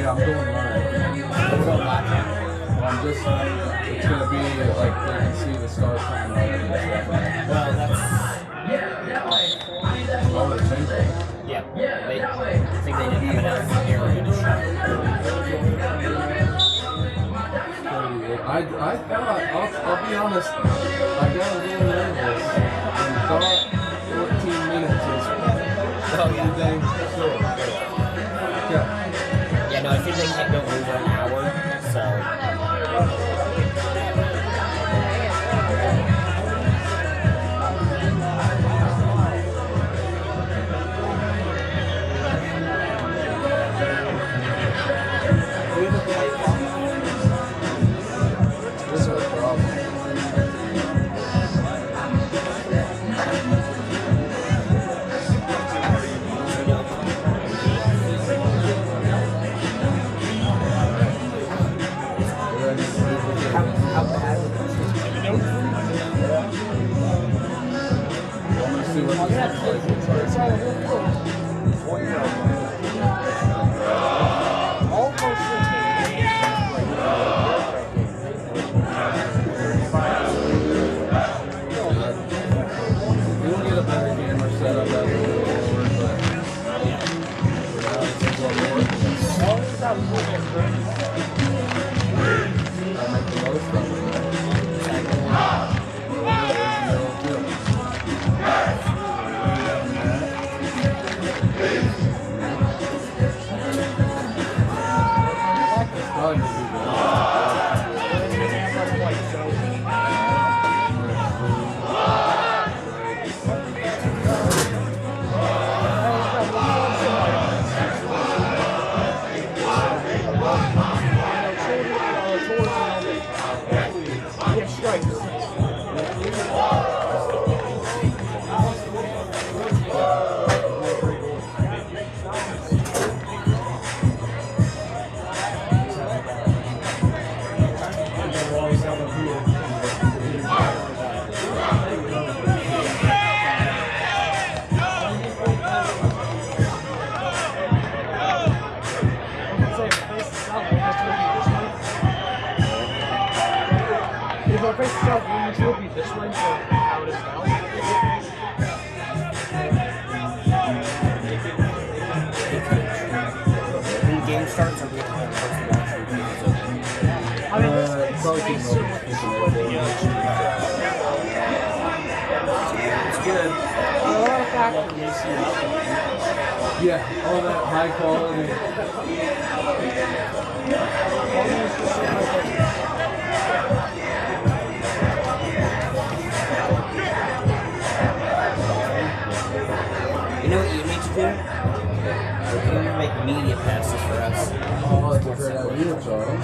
Yeah, I'm going live. We're going live now. I'm just, it's going to be like, they can see the stars coming out. Well, that's... Oh, they changed it. Yeah. I think they didn't have enough area to show. I thought, I'll be honest, I got a little nervous and thought 14 minutes is pretty dang short. Yeah. Yeah, no, I think they can't go over an hour, so... This is a problem. How bad would this be? I'm going to see what this looks We'll get a better camera set up as we go forward, but I'll make the most of it. If our face itself will be this way, so how it is now. When the game starts, I'm going to watch the games open. I mean, this probably face can so go. much split together. It's good. A lot of factors. Yeah, all that high quality. You know what you need to do? You need to make media passes for us. Oh, that's a great idea, Charles.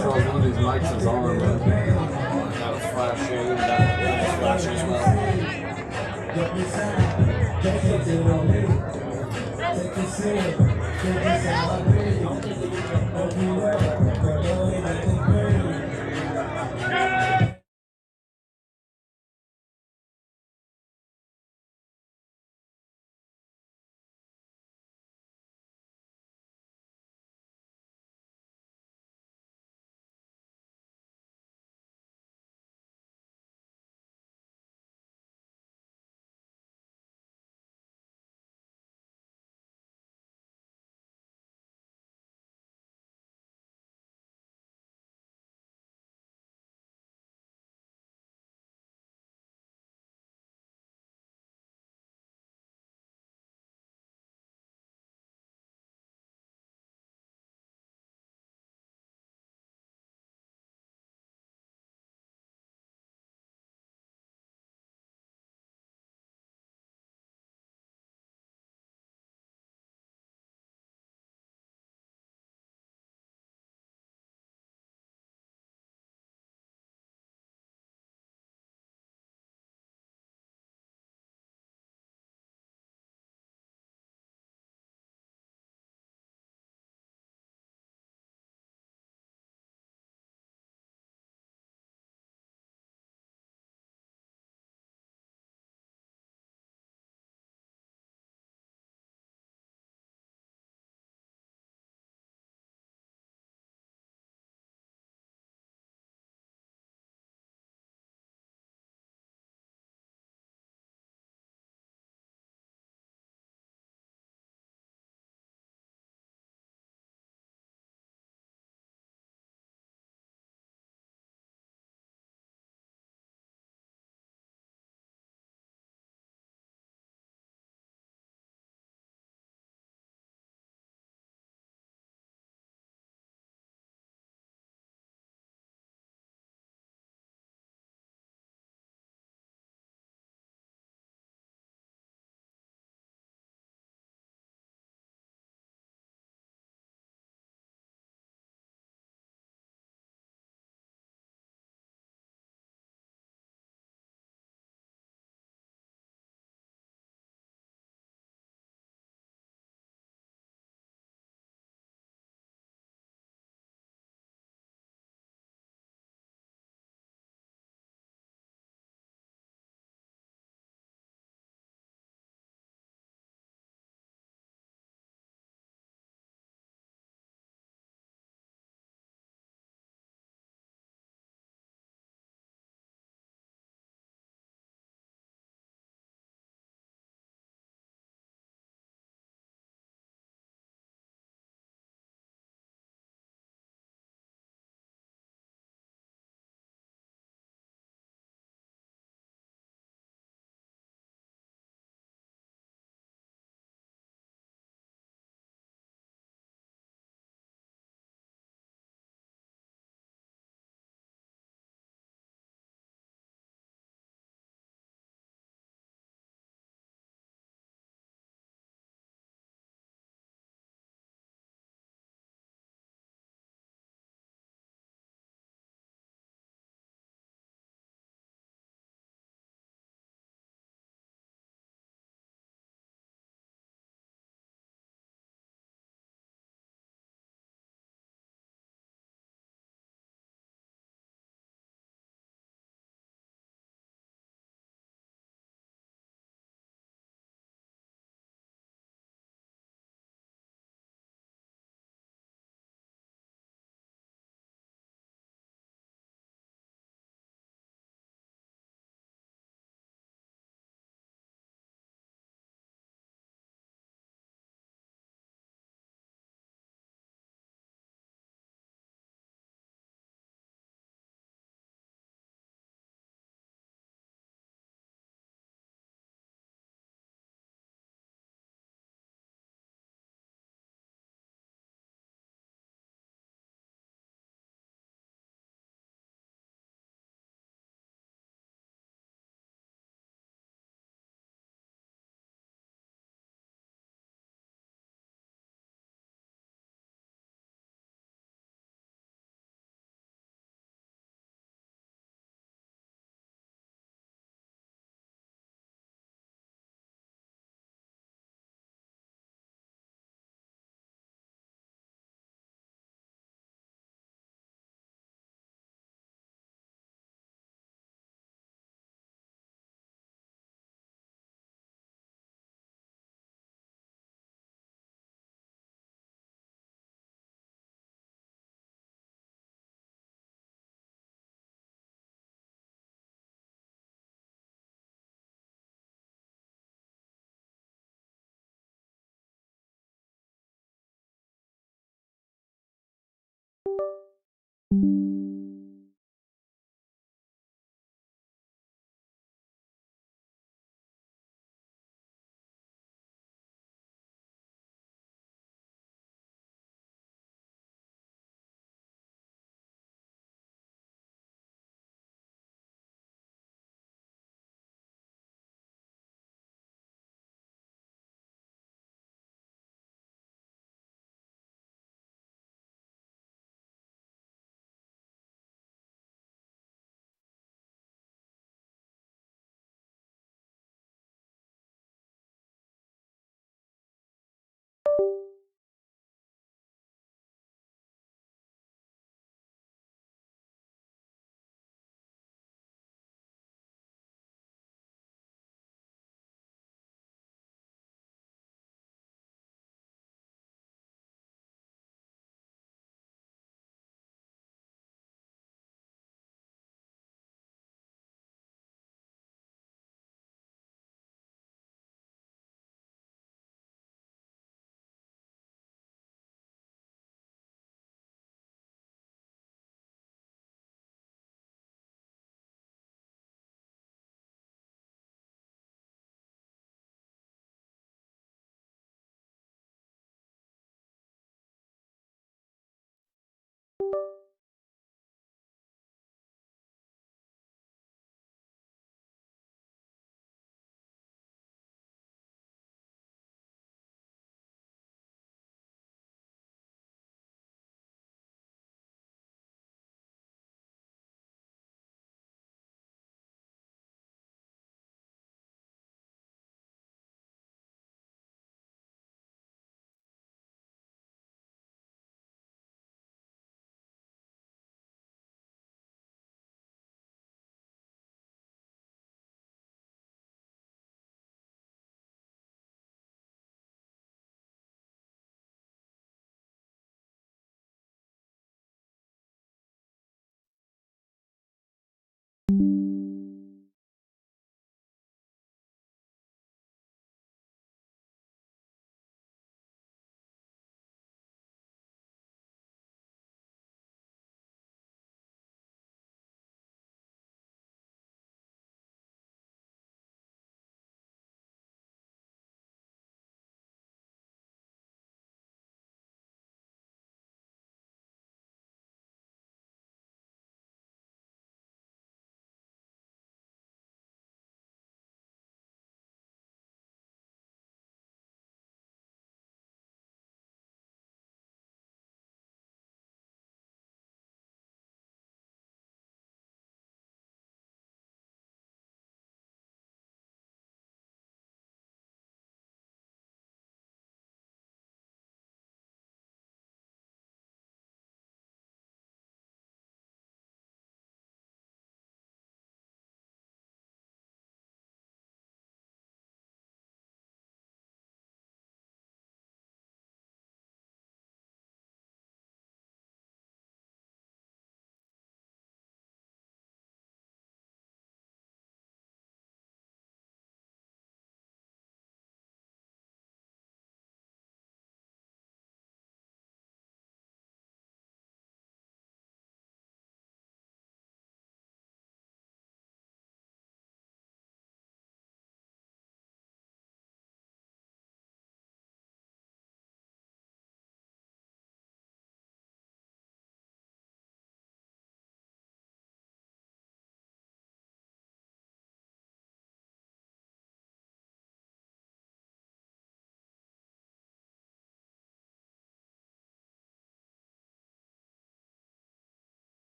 Charles, one of these mics is on, but That was flashing. That was flashing as well.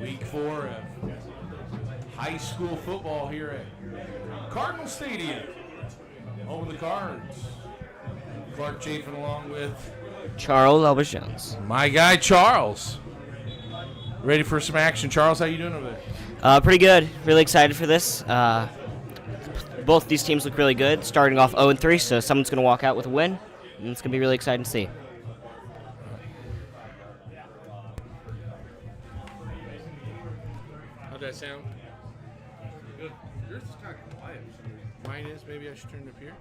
Week 4 of high school football here at Cardinal Stadium. Home of the Cards. Clark Chafin along with Charles Albert Jones. my guy Charles. Ready for some action, Charles? How you doing over there? Pretty good. Really excited for this. Both these teams look really good. Starting off 0-3, so someone's going to walk out with a win, and it's going to be really exciting to see. How'd that sound? Good. Yours is kind of quiet. Mine is. Maybe I should turn it up here.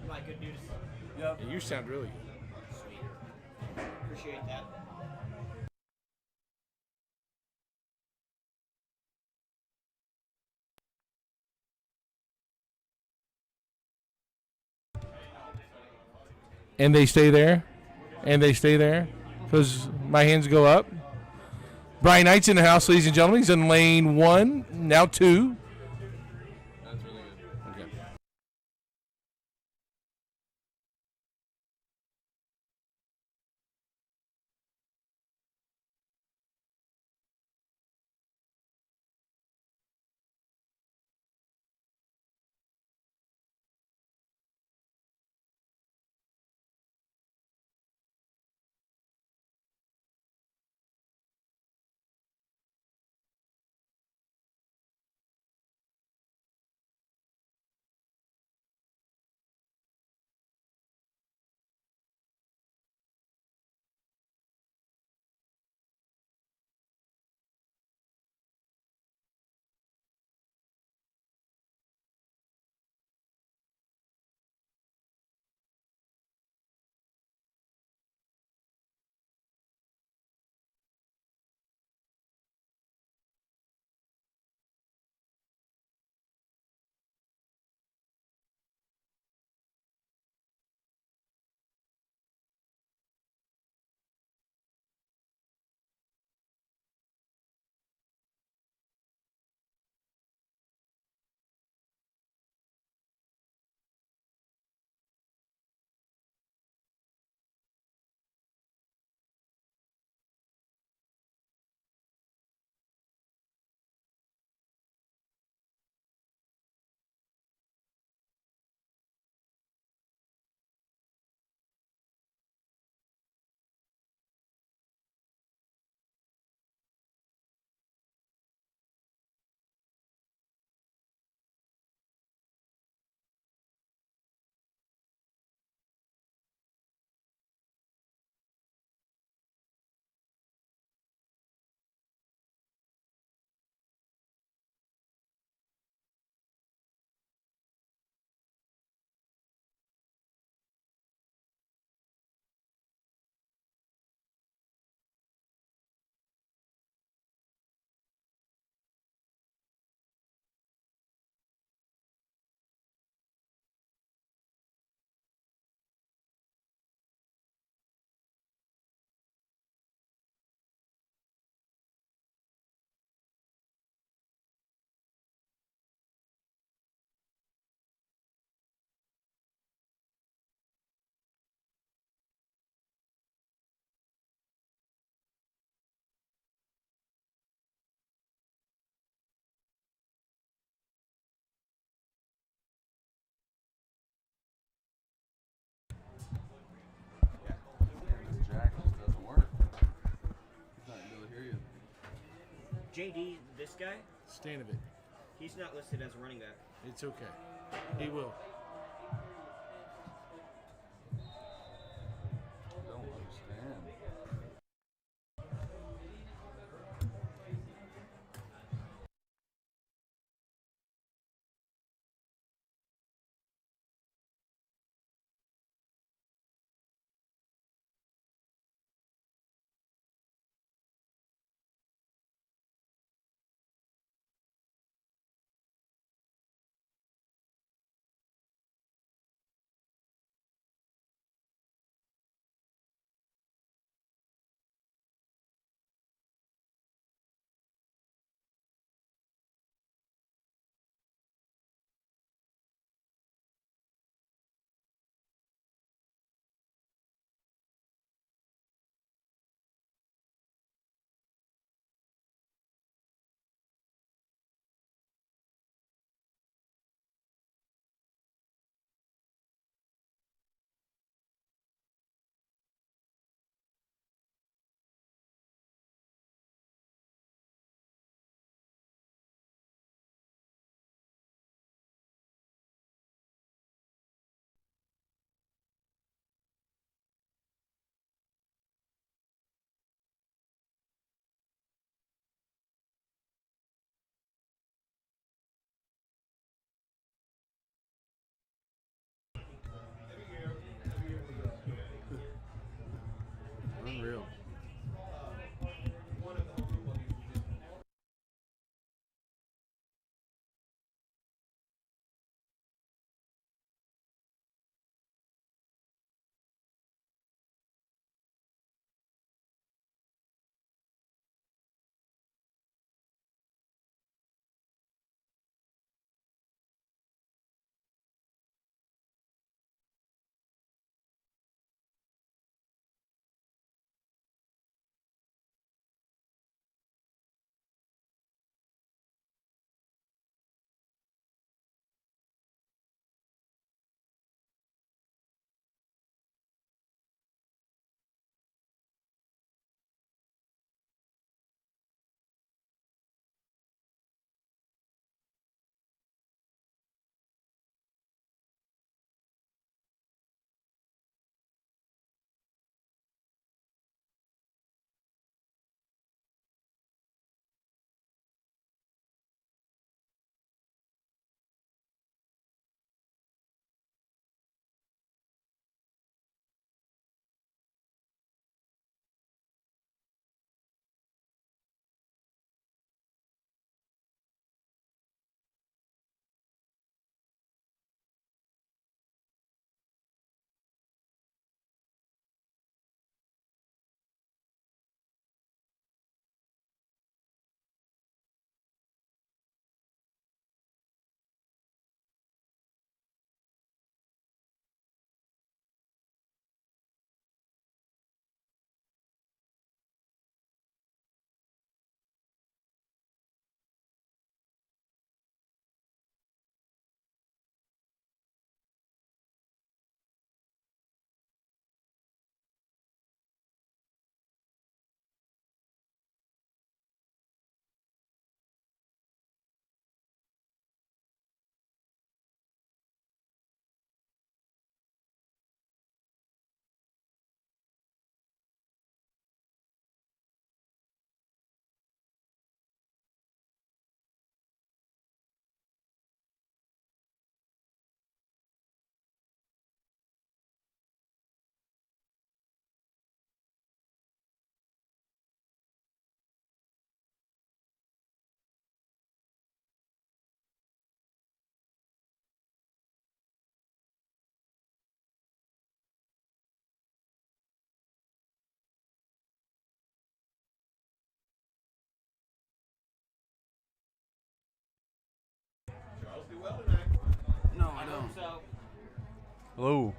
My good news. Yep. Yeah, you sound really good. Sweet. Appreciate that. And they stay there. And they stay there. Because my hands go up. Brian Knight's in the house, ladies and gentlemen. He's in lane 1, now 2. That's really good. Okay. Jack just doesn't work. He's not gonna be able to hear you. JD, this guy, Stanovic. he's not listed as a running back. It's okay. He will. Hello.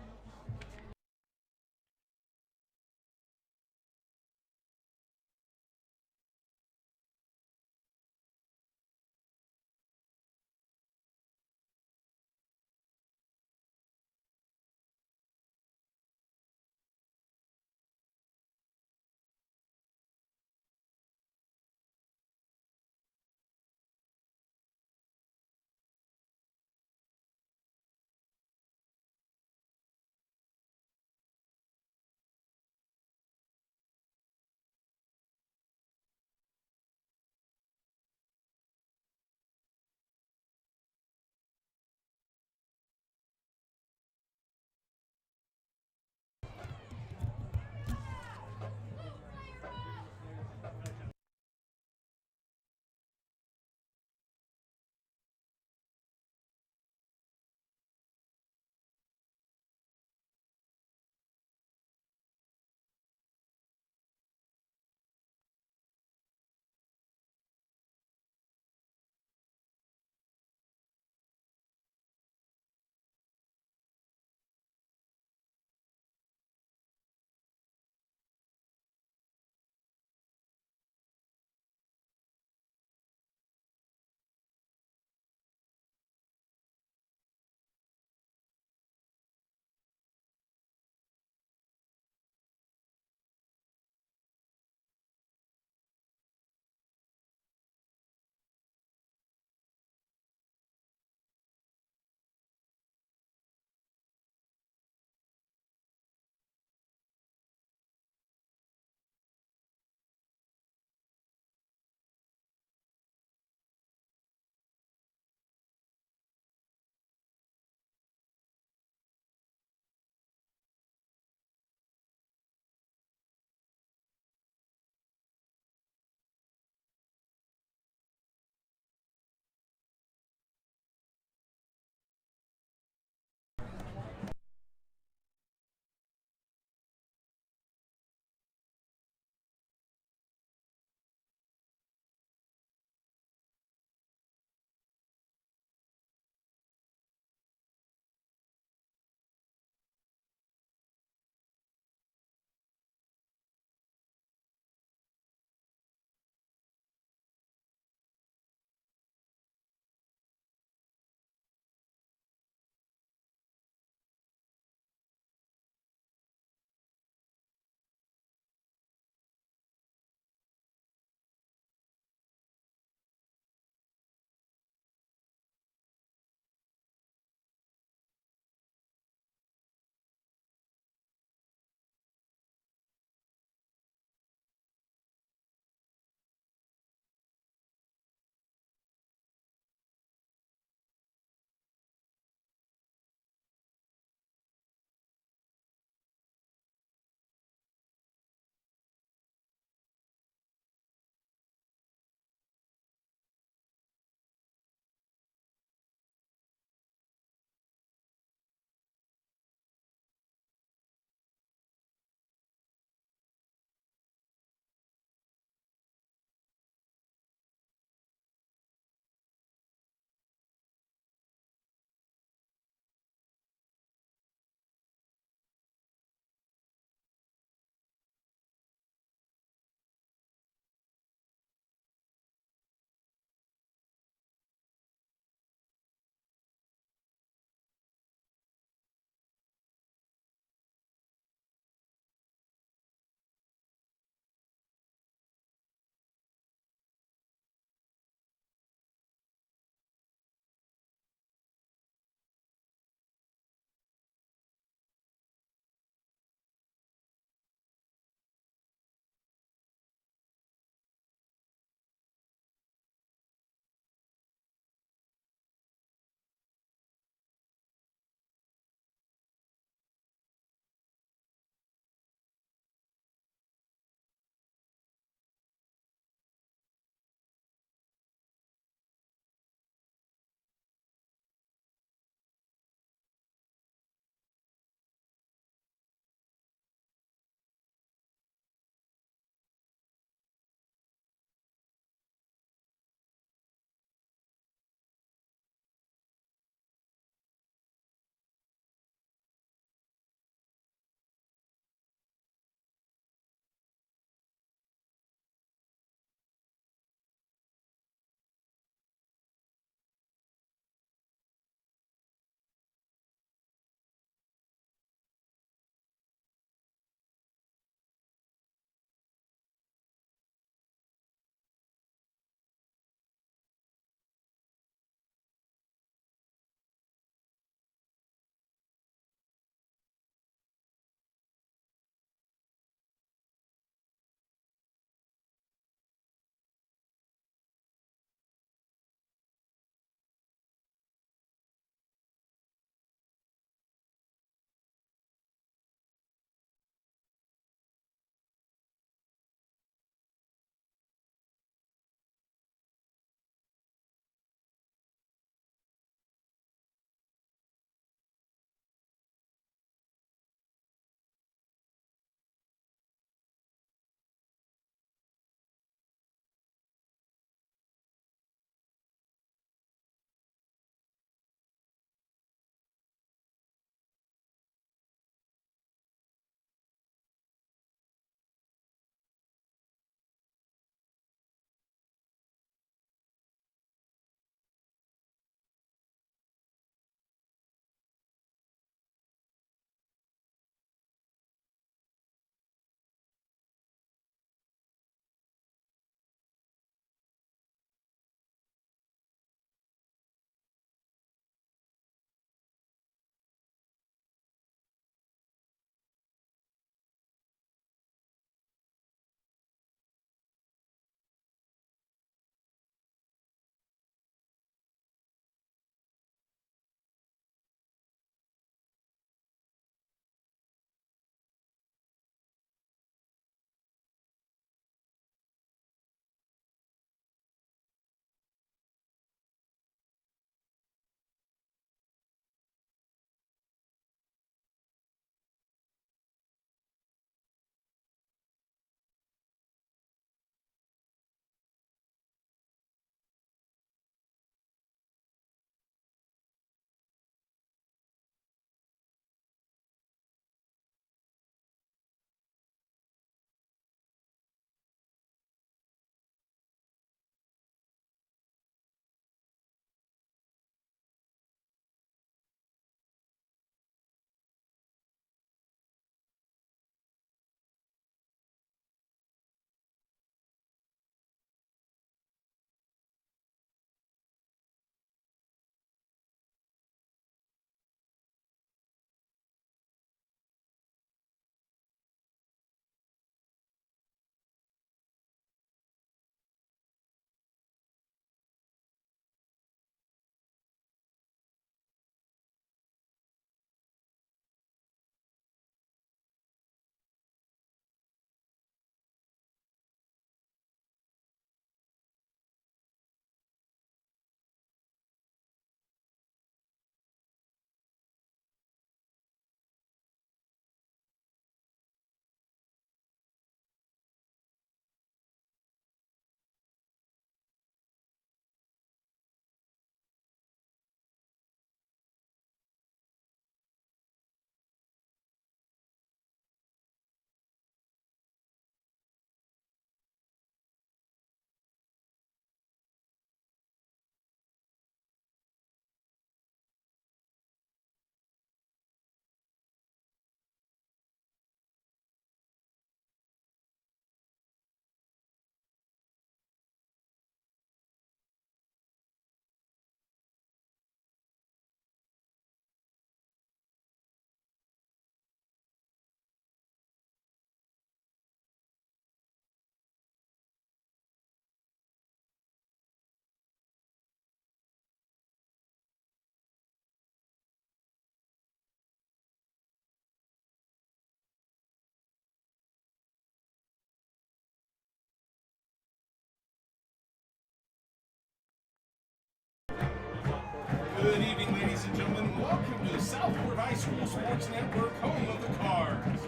Southport High School Sports Network, home of the Cards.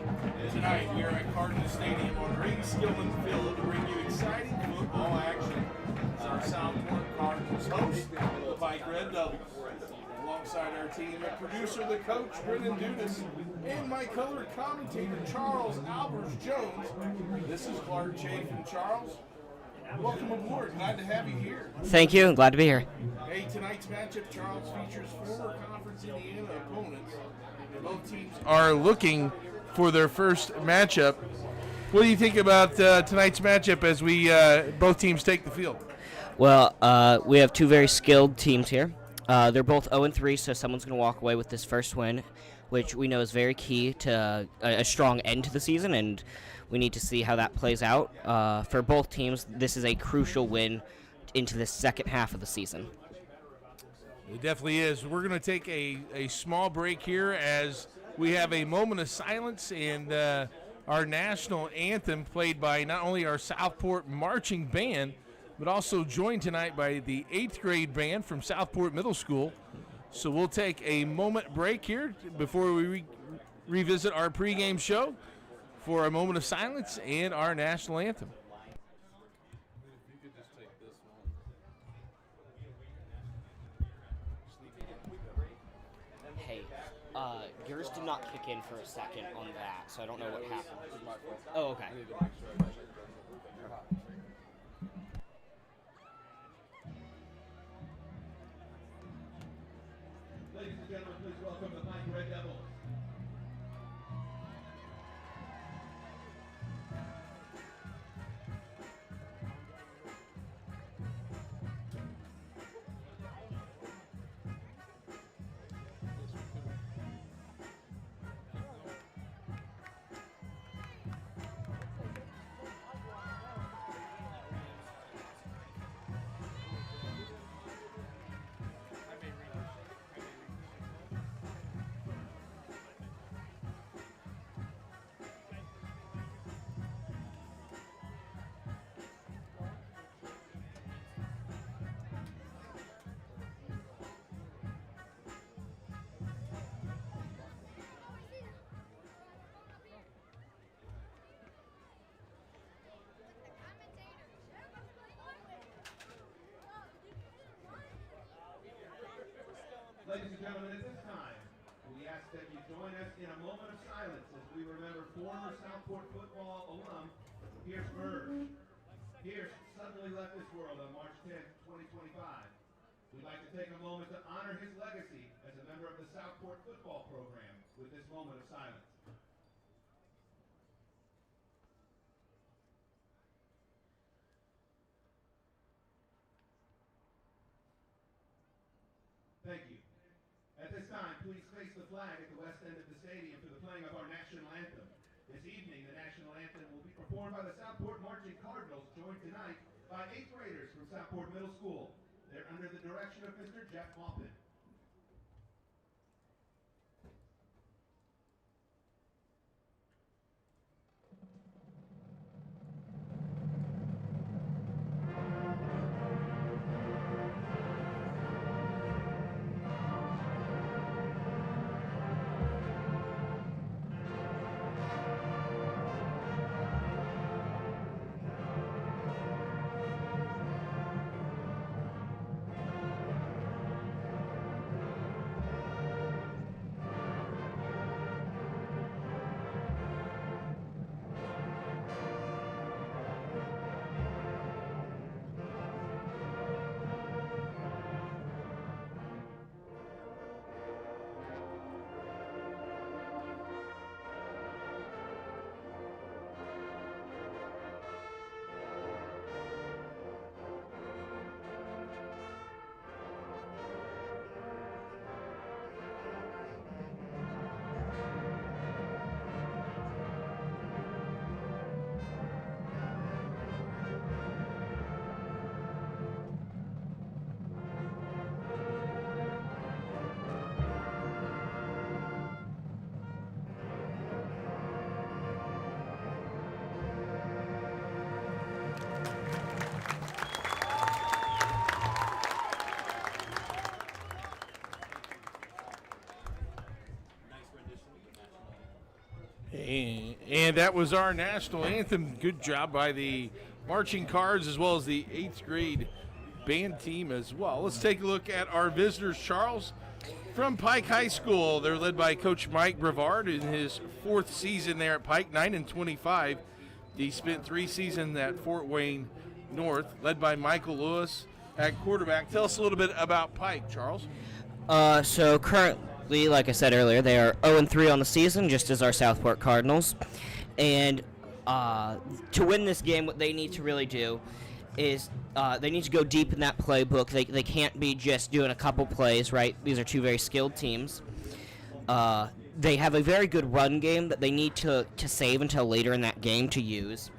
Tonight we are at Cardinal Stadium on Green Skillman Field to bring you exciting football action. Our Southport Cardinals host the Pike Red Devils. Alongside our team, a producer, the coach, Brendan Dudas, and my color commentator, Charles Albers Jones. This is Clark Chafin. Charles, welcome aboard. Glad to have you here. Thank you. Glad to be here. Hey, tonight's matchup, Charles, features former Conference Indiana opponents. And both teams are looking for their first matchup. What do you think about tonight's matchup as we both teams take the field? Well, we have two very skilled teams here. They're both 0-3, so someone's going to walk away with this first win, which we know is very key to a strong end to the season, and we need to see how that plays out. For both teams, this is a crucial win into the second half of the season. It definitely is. We're going to take a small break here as we have a moment of silence and our national anthem played by not only our Southport marching band, but also joined tonight by the 8th grade band from Southport Middle School. So we'll take a moment break here before we revisit our pregame show for a moment of silence and our national anthem. Hey, yours did not kick in for a second on that, so I don't know what happened. Oh, okay. Ladies and gentlemen, please welcome the Pike Red Devils. Ladies and gentlemen, at this time, we ask that you join us in a moment of silence as we remember former Southport football alum Pierce Burge. Pierce suddenly left this world on March 10, 2025. We'd like to take a moment to honor his legacy as a member of the Southport football program with this moment of silence. Thank you. At this time, please face the flag at the west end of the stadium for the playing of our national anthem. This evening, the national anthem will be performed by the Southport Marching Cardinals, joined tonight by 8th graders from Southport Middle School. They're under the direction of Mr. Jeff Maupin. And that was our national anthem. Good job by the marching cards as well as the 8th grade band team as well. Let's take a look at our visitors, Charles, from Pike High School. They're led by Coach Mike Brevard in his 4th season there at Pike, 9-25. He spent 3 seasons at Fort Wayne North, led by Michael Lewis at quarterback. Tell us a little bit about Pike, Charles. So currently, like I said earlier, they are 0-3 on the season, just as our Southport Cardinals. And to win this game, what they need to really do is they need to go deep in that playbook. They can't be just doing a couple plays, right? These are two very skilled teams. They have a very good run game that they need to save until later in that game to use.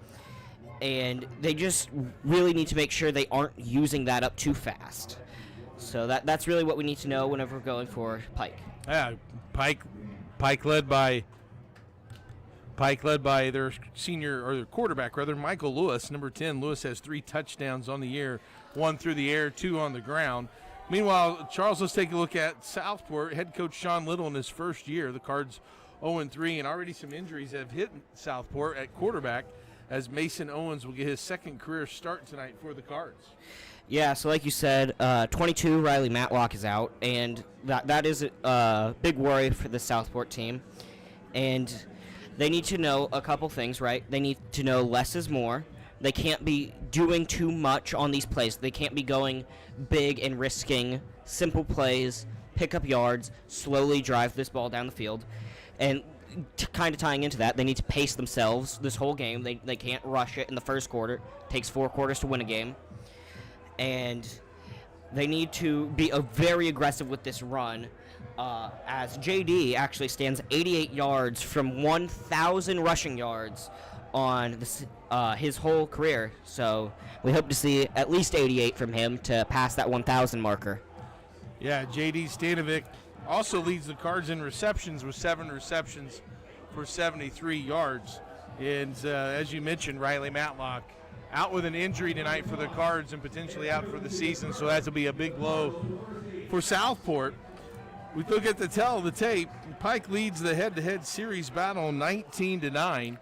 And they just really need to make sure they aren't using that up too fast. So that's really what we need to know whenever we're going for Pike. Yeah, Pike led by their senior, or their quarterback rather, Michael Lewis, number 10. Lewis has 3 touchdowns on the year, 1 through the air, 2 on the ground. Meanwhile, Charles, let's take a look at Southport. Head coach Sean Little in his first year. The Cards 0-3, and already some injuries have hit Southport at quarterback, as Mason Owens will get his 2nd career start tonight for the Cards. Yeah, so like you said, 22, Riley Matlock is out, and that is a big worry for the Southport team. And they need to know a couple things, right? They need to know less is more. They can't be doing too much on these plays. They can't be going big and risking simple plays, pick up yards, slowly drive this ball down the field. And kind of tying into that, they need to pace themselves this whole game. They can't rush it in the first quarter. It takes 4 quarters to win a game. And they need to be very aggressive with this run, as JD actually stands 88 yards from 1,000 rushing yards on his whole career. So we hope to see at least 88 from him to pass that 1,000 marker. Yeah, JD Stanovic also leads the Cards in receptions with 7 receptions for 73 yards. And as you mentioned, Riley Matlock out with an injury tonight for the Cards and potentially out for the season, so that will be a big blow for Southport. We look at the tape. Pike leads the head-to-head series battle 19-9.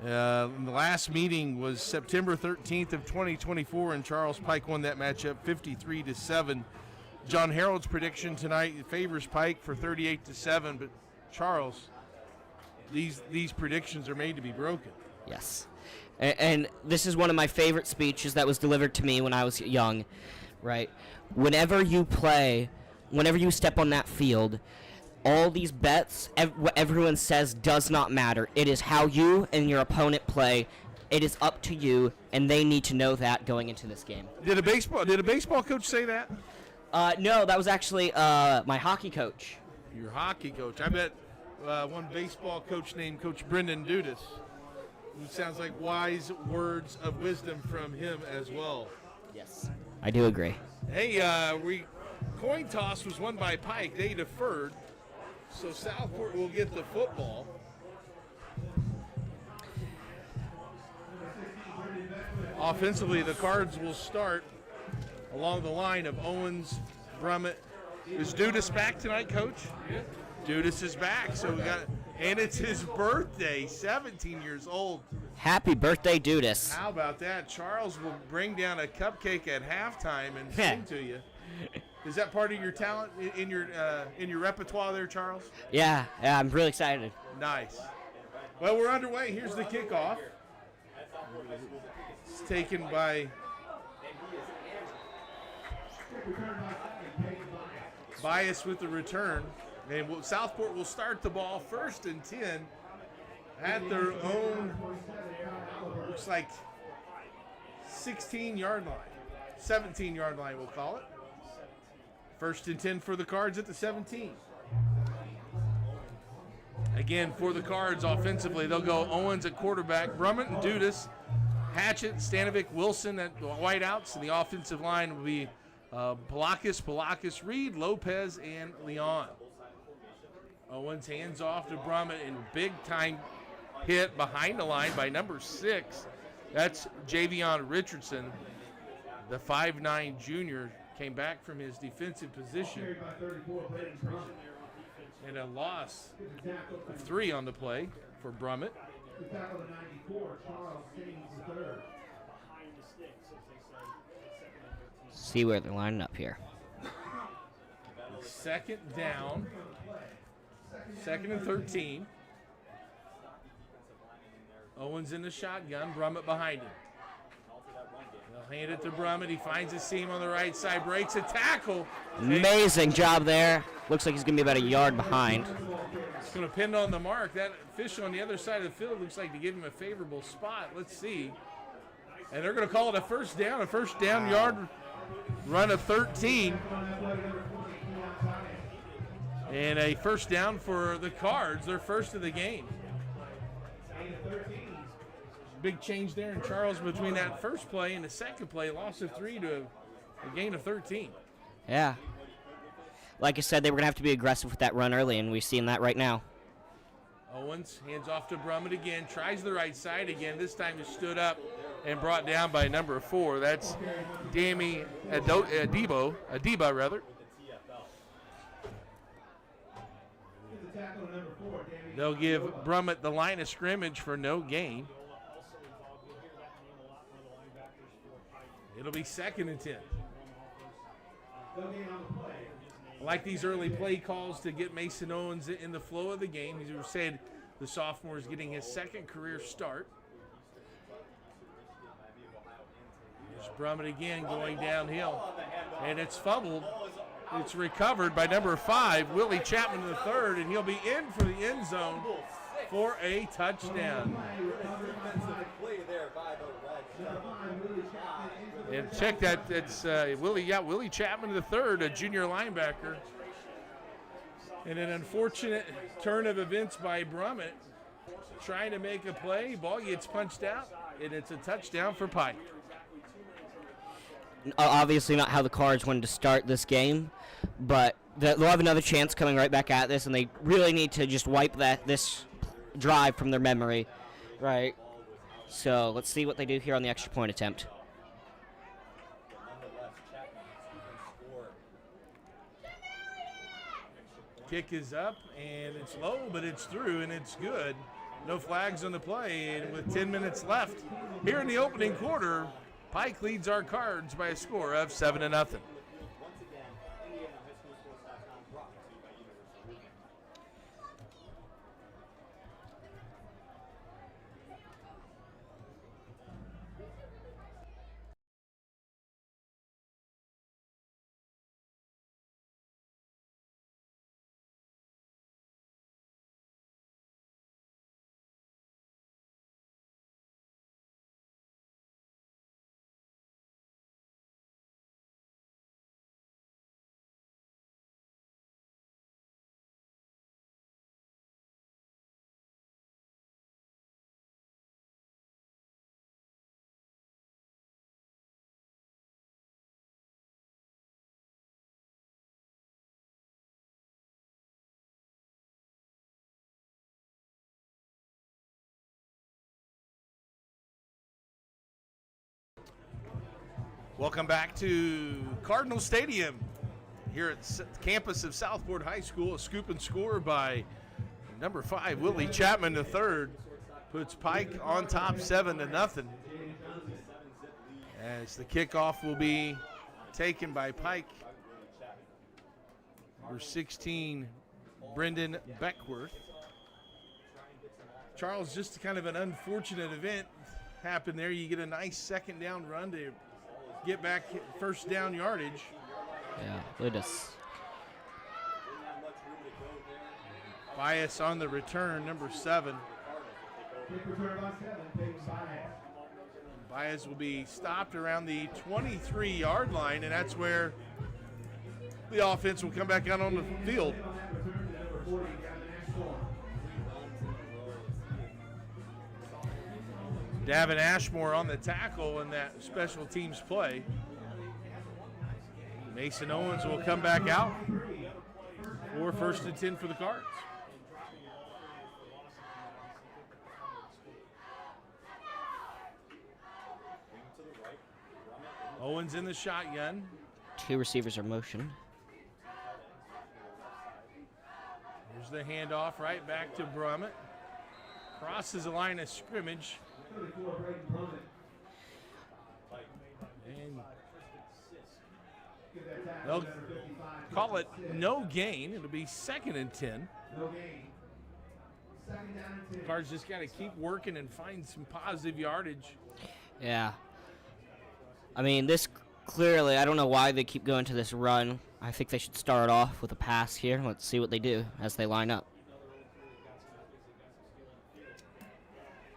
The last meeting was September 13th of 2024, and Charles Pike won that matchup 53-7. John Harold's prediction tonight favors Pike for 38-7, but Charles, these predictions are made to be broken. Yes. And this is one of my favorite speeches that was delivered to me when I was young, right? Whenever you step on that field, all these bets, what everyone says does not matter. It is how you and your opponent play. It is up to you, and they need to know that going into this game. Did a baseball coach say that? No, that was actually my hockey coach. Your hockey coach. I bet one baseball coach named Coach Brendan Dudas. It sounds like wise words of wisdom from him as well. Yes, I do agree. Hey, coin toss was won by Pike. They deferred, so Southport will get the football. Offensively, the Cards will start along the line of Owens, Brummett. Is Dudas back tonight, Coach? Yeah. Dudas is back, so we got. And it's his birthday, 17 years old. Happy birthday, Dudas. How about that? Charles will bring down a cupcake at halftime and sing to you. Is that part of your talent in your repertoire there, Charles? Yeah, I'm really excited. Nice. Well, we're underway. Here's the kickoff. It's taken by Bias with the return. And Southport will start the ball 1st and 10 at their own, looks like 16-yard line, 17-yard line we'll call it. 1st and 10 for the Cards at the 17. Again, for the Cards offensively, they'll go Owens at quarterback, Brummett and Dudas, Hatchett, Stanovic, Wilson at the wideouts, and the offensive line will be Palakis, Reed, Lopez, and Leon. Owens hands off to Brummett, and big-time hit behind the line by number 6. That's Javion Richardson, the 5'9 junior, came back from his defensive position. And a loss of 3 on the play. for Brummett. The tackle to 94, Charles Simmons the third. See where they're lining up here. Second down. Second and 13. Owens in the shotgun. Brummett behind him. They'll hand it to Brummett. He finds a seam on the right side. Breaks a tackle. Amazing job there. Looks like he's going to be about a yard behind. It's going to pin on the mark. That official on the other side of the field looks like to give him a favorable spot. Let's see. And they're going to call it a first down yard run of 13. And a first down for the Cards, their first of the game. Big change there in Charles between that first play and the second play. Loss of 3 to a gain of 13. Yeah. Like I said, they were going to have to be aggressive with that run early, and we're seeing that right now. Owens hands off to Brummett again, tries the right side again. This time he stood up and brought down by number 4. That's Dammy Adiba, rather. They'll give Brummett the line of scrimmage for no gain. It'll be second and 10. I like these early play calls to get Mason Owens in the flow of the game. As you said, the sophomore is getting his second career start. Here's Brummett again going downhill. And it's fumbled. It's recovered by number 5, Willie Chapman the third, and he'll be in for the end zone for a touchdown. And check that, it's Willie Chapman the third, a junior linebacker. And an unfortunate turn of events by Brummett, trying to make a play. Ball gets punched out, and it's a touchdown for Pike. Obviously not how the Cards wanted to start this game, but they'll have another chance coming right back at this, and they really need to just wipe this drive from their memory, right? So let's see what they do here on the extra point attempt. Kick is up, and it's low, but it's through, and it's good. No flags on the play, and with 10 minutes left here in the opening quarter, Pike leads our Cards by a score of 7-0. Welcome back to Cardinal Stadium here at the campus of Southport High School. A scoop and score by number 5, Willie Chapman III, puts Pike on top 7-0. As the kickoff will be taken by Pike. Number 16, Brendan Beckworth. Charles, just kind of an unfortunate event happened there. You get a nice second down run to get back first down yardage. Yeah, look at this. Bias on the return, number 7. Bias will be stopped around the 23-yard line, and that's where the offense will come back out on the field. Davin Ashmore on the tackle in that special teams play. Mason Owens will come back out for first and 10 for the Cards. Owens in the shotgun. 2 receivers are motion. Here's the handoff right back to Brummett. crosses the line of scrimmage. And they'll call it no gain. It'll be 2nd and 10. Cards just got to keep working and find some positive yardage. Yeah. I mean, this clearly, I don't know why they keep going to this run. I think they should start off with a pass here. Let's see what they do as they line up.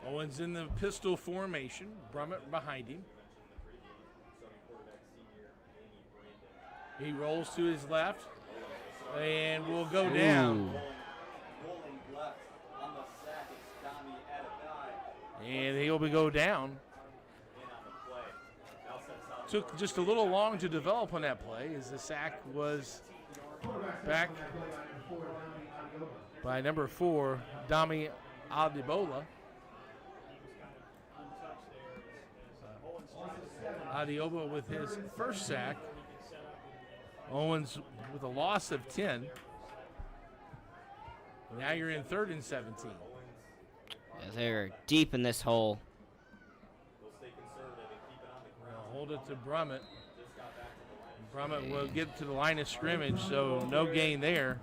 Owens in the pistol formation. Brummett behind him. He rolls to his left and will go down. And he'll go down. Took just a little long to develop on that play as the sack was back by number 4, Dami Adibola. Adioba with his first sack. Owens with a loss of 10. Now you're in 3rd and 17. Yeah, they're deep in this hole. Hold it to Brummett. Brummett will get to the line of scrimmage, so no gain there.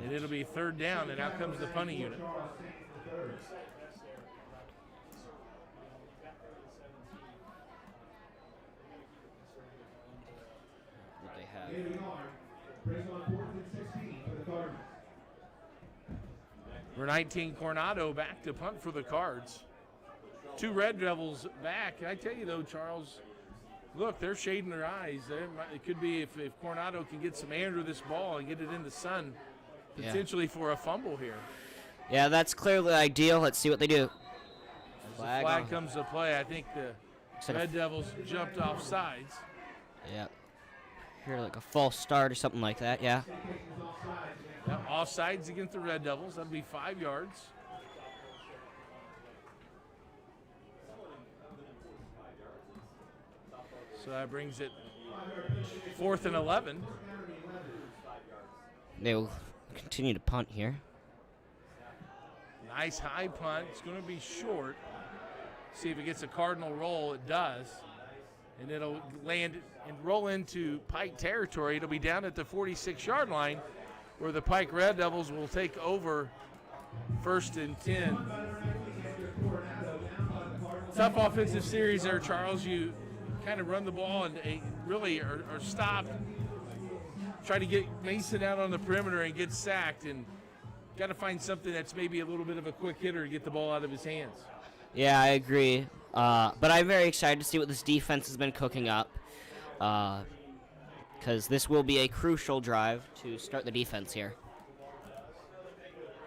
And it'll be 3rd down, and out comes the punting unit. What they have. Number 19, Coronado back to punt for the Cards. 2 Red Devils back. I tell you, though, Charles, look, they're shading their eyes. It could be if Coronado can get some air under this ball and get it in the sun, potentially for a fumble here. Yeah, that's clearly ideal. Let's see what they do. Flag comes to play. I think the Red Devils jumped off sides. Yeah. Here, like a false start or something like that, yeah. Yep, offsides against the Red Devils. That'll be 5 yards. So that brings it 4th and 11. They'll continue to punt here. Nice high punt. It's going to be short. See if it gets a Cardinal roll. It does. And it'll land and roll into Pike territory. It'll be down at the 46-yard line where the Pike Red Devils will take over 1st and 10. Tough offensive series there, Charles. You kind of run the ball and really are stopped. Try to get Mason out on the perimeter and get sacked, and got to find something that's maybe a little bit of a quick hitter to get the ball out of his hands. Yeah, I agree. But I'm very excited to see what this defense has been cooking up, because this will be a crucial drive to start the defense here.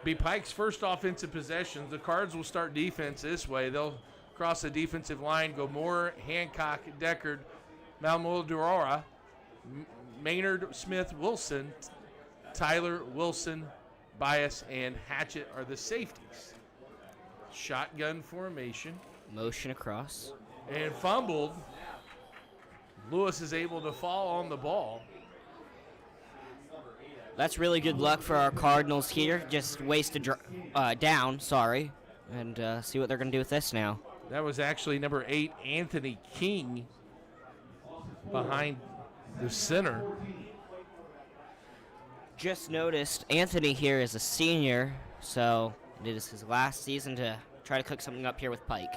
Be Pike's first offensive possession. The Cards will start defense this way. They'll cross the defensive line, go Moore, Hancock, Deckard, Malmoldurora, Maynard, Smith, Wilson, Tyler, Wilson, Bias, and Hatchett are the safeties. Shotgun formation. Motion across. And fumbled. Lewis is able to fall on the ball. That's really good luck for our Cardinals here. Just waste a down, and see what they're going to do with this now. That was actually number 8, Anthony King, behind the center. Just noticed Anthony here is a senior, so it is his last season to try to cook something up here with Pike.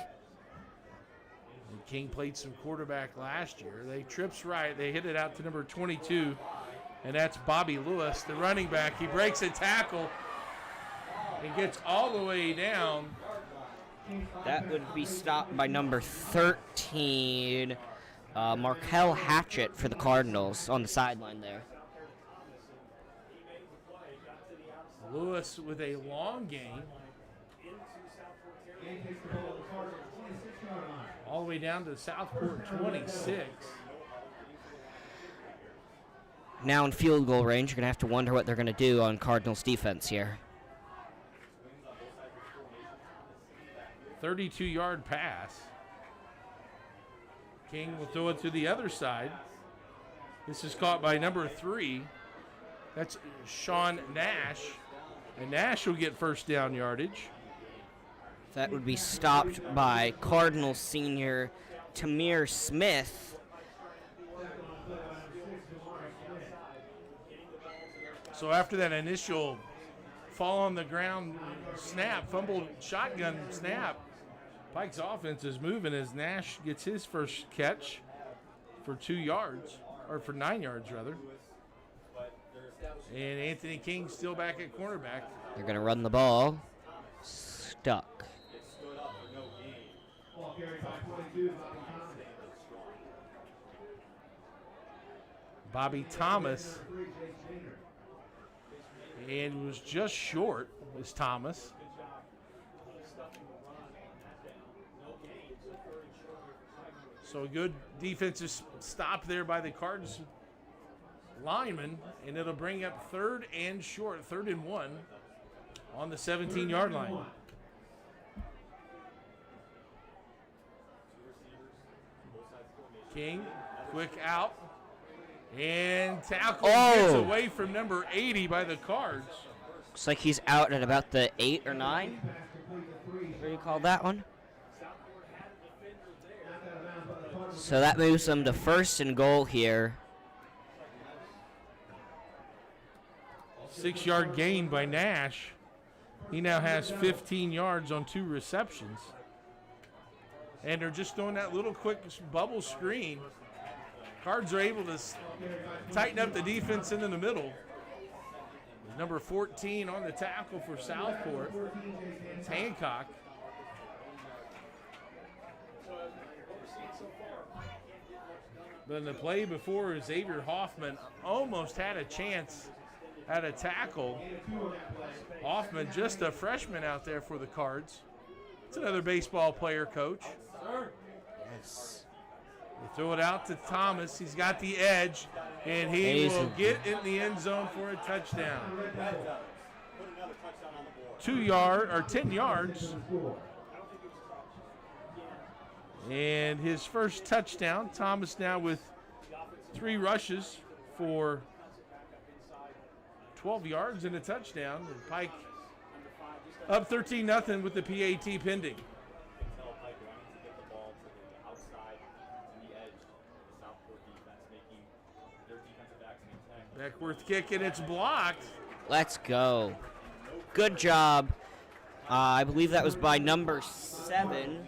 And King played some quarterback last year. They trips right. They hit it out to number 22, and that's Bobby Lewis, the running back. He breaks a tackle and gets all the way down. That would be stopped by number 13, Markel Hatchett for the Cardinals on the sideline there. Lewis with a long gain. All the way down to Southport 26. Now in field goal range, you're going to have to wonder what they're going to do on Cardinals defense here. 32-yard pass. King will throw it to the other side. This is caught by number 3. That's Sean Nash. And Nash will get first down yardage. That would be stopped by Cardinals senior Tamir Smith. So after that initial fall on the ground snap, fumbled shotgun snap, Pike's offense is moving as Nash gets his first catch for 2 yards, or for 9 yards rather. And Anthony King still back at cornerback. They're going to run the ball. Stuck. Bobby Thomas. And was just short, was Thomas. So a good defensive stop there by the Cardinals lineman, and it'll bring up 3rd and short, 3rd and 1 on the 17-yard line. King, quick out, and tackle gets away from number 80 by the Cards. Looks like he's out at about the 8 or 9. What do you call that one? So that moves them to 1st and goal here. 6-yard gain by Nash. He now has 15 yards on 2 receptions. And they're just throwing that little quick bubble screen. Cards are able to tighten up the defense into the middle. Number 14 on the tackle for Southport. It's Hancock. But in the play before, Xavier Hoffman almost had a chance at a tackle. Hoffman, just a freshman out there for the Cards. It's another baseball player, Coach. Yes. They throw it out to Thomas. He's got the edge, and he will get in the end zone for a touchdown. 10 yards. And his first touchdown. Thomas now with 3 rushes for 12 yards and a touchdown. And Pike up 13-0 with the PAT pending. Beckworth kick, and it's blocked. Let's go. Good job. I believe that was by number 7.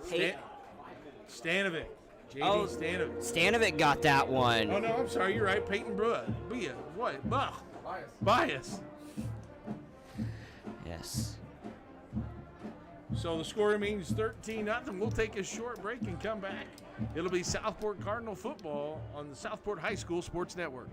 Stanovic. J.D. Stanovic. Stanovic got that one. Oh, no, I'm sorry. You're right. Peyton Bia. What? Bias. Yes. So the score remains 13-0. We'll take a short break and come back. It'll be Southport Cardinal football on the Southport High School Sports Network.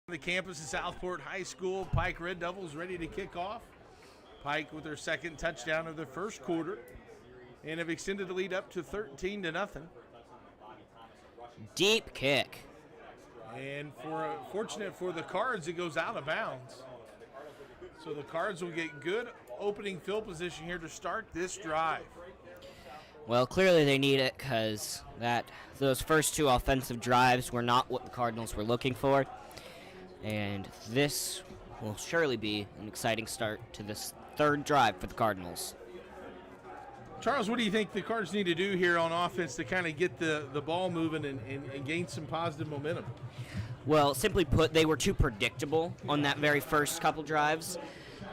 The campus of Southport High School, Pike Red Devils ready to kick off. Pike with their second touchdown of the first quarter and have extended the lead up to 13-0. Deep kick. And fortunate for the Cards, it goes out of bounds. So the Cards will get good opening field position here to start this drive. Well, clearly they need it because those first 2 offensive drives were not what the Cardinals were looking for. And this will surely be an exciting start to this 3rd drive for the Cardinals. Charles, what do you think the Cards need to do here on offense to kind of get the ball moving and gain some positive momentum? Well, simply put, they were too predictable on that very first couple drives.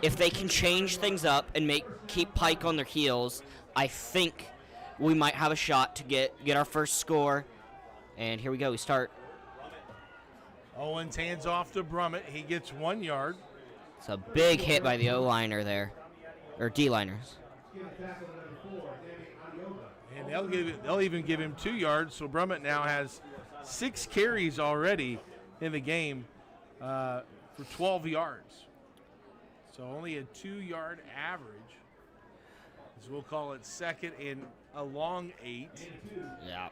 If they can change things up and keep Pike on their heels, I think we might have a shot to get our first score. And here we go. We start Owens hands off to Brummett. He gets 1 yard. It's a big hit by the O-liner there, or D-liners. And they'll even give him 2 yards. So Brummett now has 6 carries already in the game for 12 yards. So only a 2-yard average. As we'll call it second and a long 8. Yeah.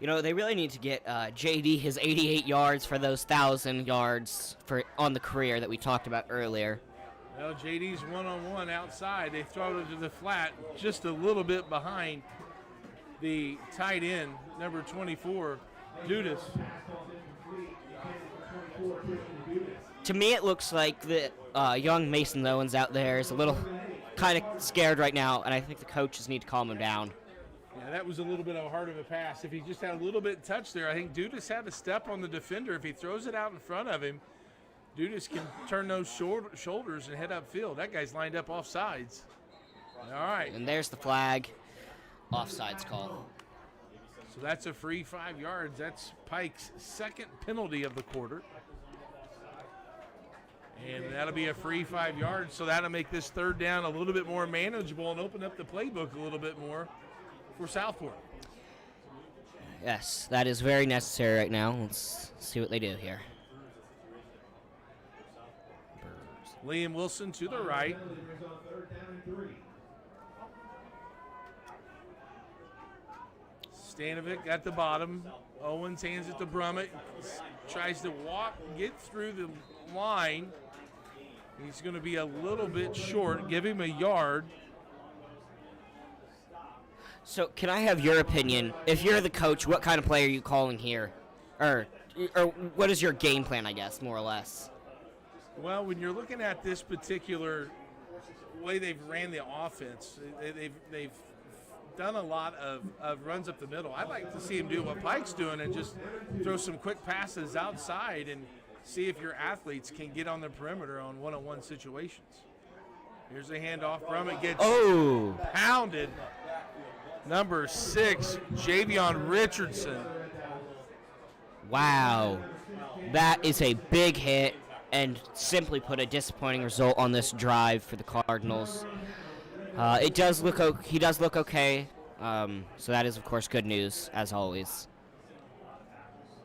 You know, they really need to get JD his 88 yards for those 1,000 yards on the career that we talked about earlier. Well, JD's one-on-one outside. They throw it to the flat, just a little bit behind the tight end, number 24, Dudas. To me, it looks like the young Mason Owens out there is a little kind of scared right now, and I think the coaches need to calm him down. Yeah, that was a little bit hard of a pass. If he just had a little bit of touch there, I think Dudas had to step on the defender. If he throws it out in front of him, Dudas can turn those shoulders and head upfield. That guy's lined up off sides. All right. And there's the flag. Offsides call. So that's a free 5 yards. That's Pike's second penalty of the quarter. And that'll be a free 5 yards. So that'll make this third down a little bit more manageable and open up the playbook a little bit more for Southport. Yes, that is very necessary right now. Let's see what they do here. Liam Wilson to the right. Stanovic at the bottom. Owens hands it to Brummett. Tries to walk, get through the line. He's going to be a little bit short. Give him a yard. So can I have your opinion? If you're the coach, what kind of play are you calling here? Or what is your game plan, I guess, more or less? Well, when you're looking at this particular way they've ran the offense, they've done a lot of runs up the middle. I'd like to see him do what Pike's doing and just throw some quick passes outside and see if your athletes can get on the perimeter on one-on-one situations. Here's a handoff. Brummett gets pounded. Number 6, Javion Richardson. Wow. That is a big hit and simply put a disappointing result on this drive for the Cardinals. He does look okay, so that is, of course, good news, as always.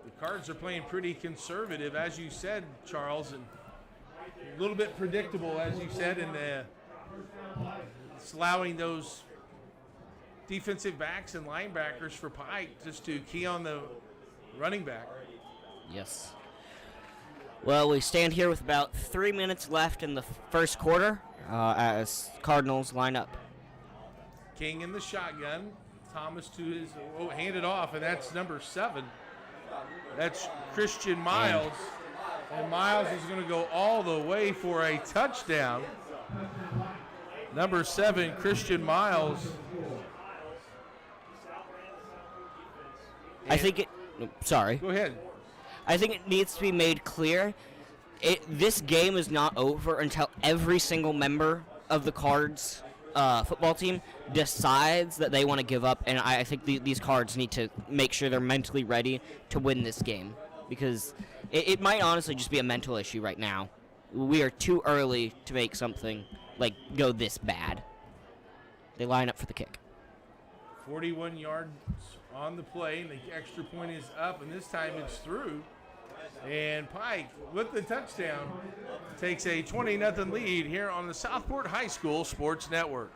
The Cards are playing pretty conservative, as you said, Charles, and a little bit predictable, as you said, and it's allowing those defensive backs and linebackers for Pike just to key on the running back. Yes. Well, we stand here with about 3 minutes left in the first quarter as Cardinals line up. King in the shotgun. Thomas to his handed off, and that's number 7. That's Christian Miles. And Miles is going to go all the way for a touchdown. Number 7, Christian Miles. I think it. Sorry. Go ahead. I think it needs to be made clear. This game is not over until every single member of the Cards football team decides that they want to give up, and I think these Cards need to make sure they're mentally ready to win this game, because it might honestly just be a mental issue right now. We are too early to make something go this bad. They line up for the kick. 41 yards on the play, and the extra point is up, and this time it's through. And Pike, with the touchdown, takes a 20-0 lead here on the Southport High School Sports Network.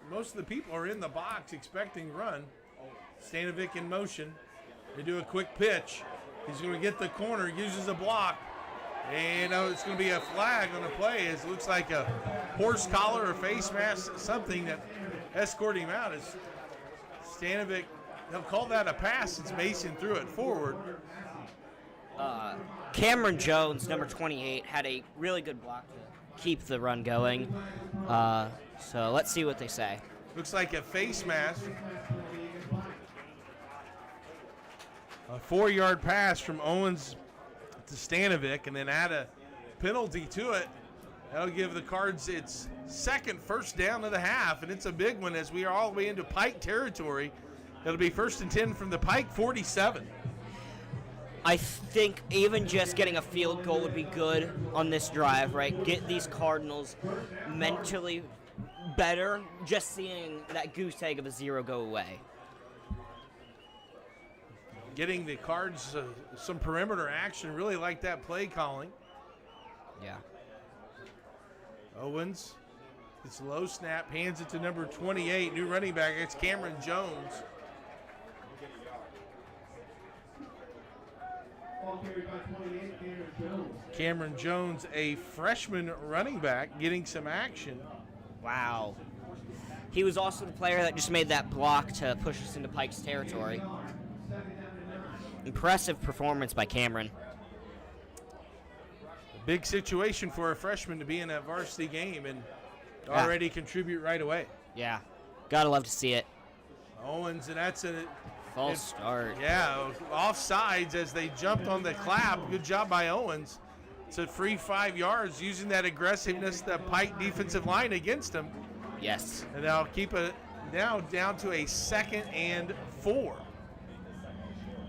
most of the people are in the box expecting run. Stanovic in motion. They do a quick pitch. He's going to get the corner, uses a block. And it's going to be a flag on the play. It looks like a horse collar or face mask, something that escorted him out. As Stanovic, they'll call that a pass since Mason threw it forward. Cameron Jones, number 28, had a really good block to keep the run going. So let's see what they say. Looks like a face mask. A 4-yard pass from Owens to Stanovic, and then add a penalty to it. That'll give the Cards its second first down of the half, and it's a big one as we are all the way into Pike territory. It'll be 1st and 10 from the Pike 47. I think even just getting a field goal would be good on this drive, right? Get these Cardinals mentally better, just seeing that goose egg of a 0 go away. Getting the Cards some perimeter action, really like that play calling. Yeah. Owens gets a low snap, hands it to number 28, new running back. It's Cameron Jones. Cameron Jones, a freshman running back, getting some action. Wow. He was also the player that just made that block to push us into Pike's territory. Impressive performance by Cameron. A big situation for a freshman to be in that varsity game and already contribute right away. Yeah. Gotta love to see it. Owens, and that's a false start. Yeah, offsides as they jumped on the clap. Good job by Owens. It's a free 5 yards using that aggressiveness, the Pike defensive line against him. Yes. And they'll keep it now down to a 2nd and 4.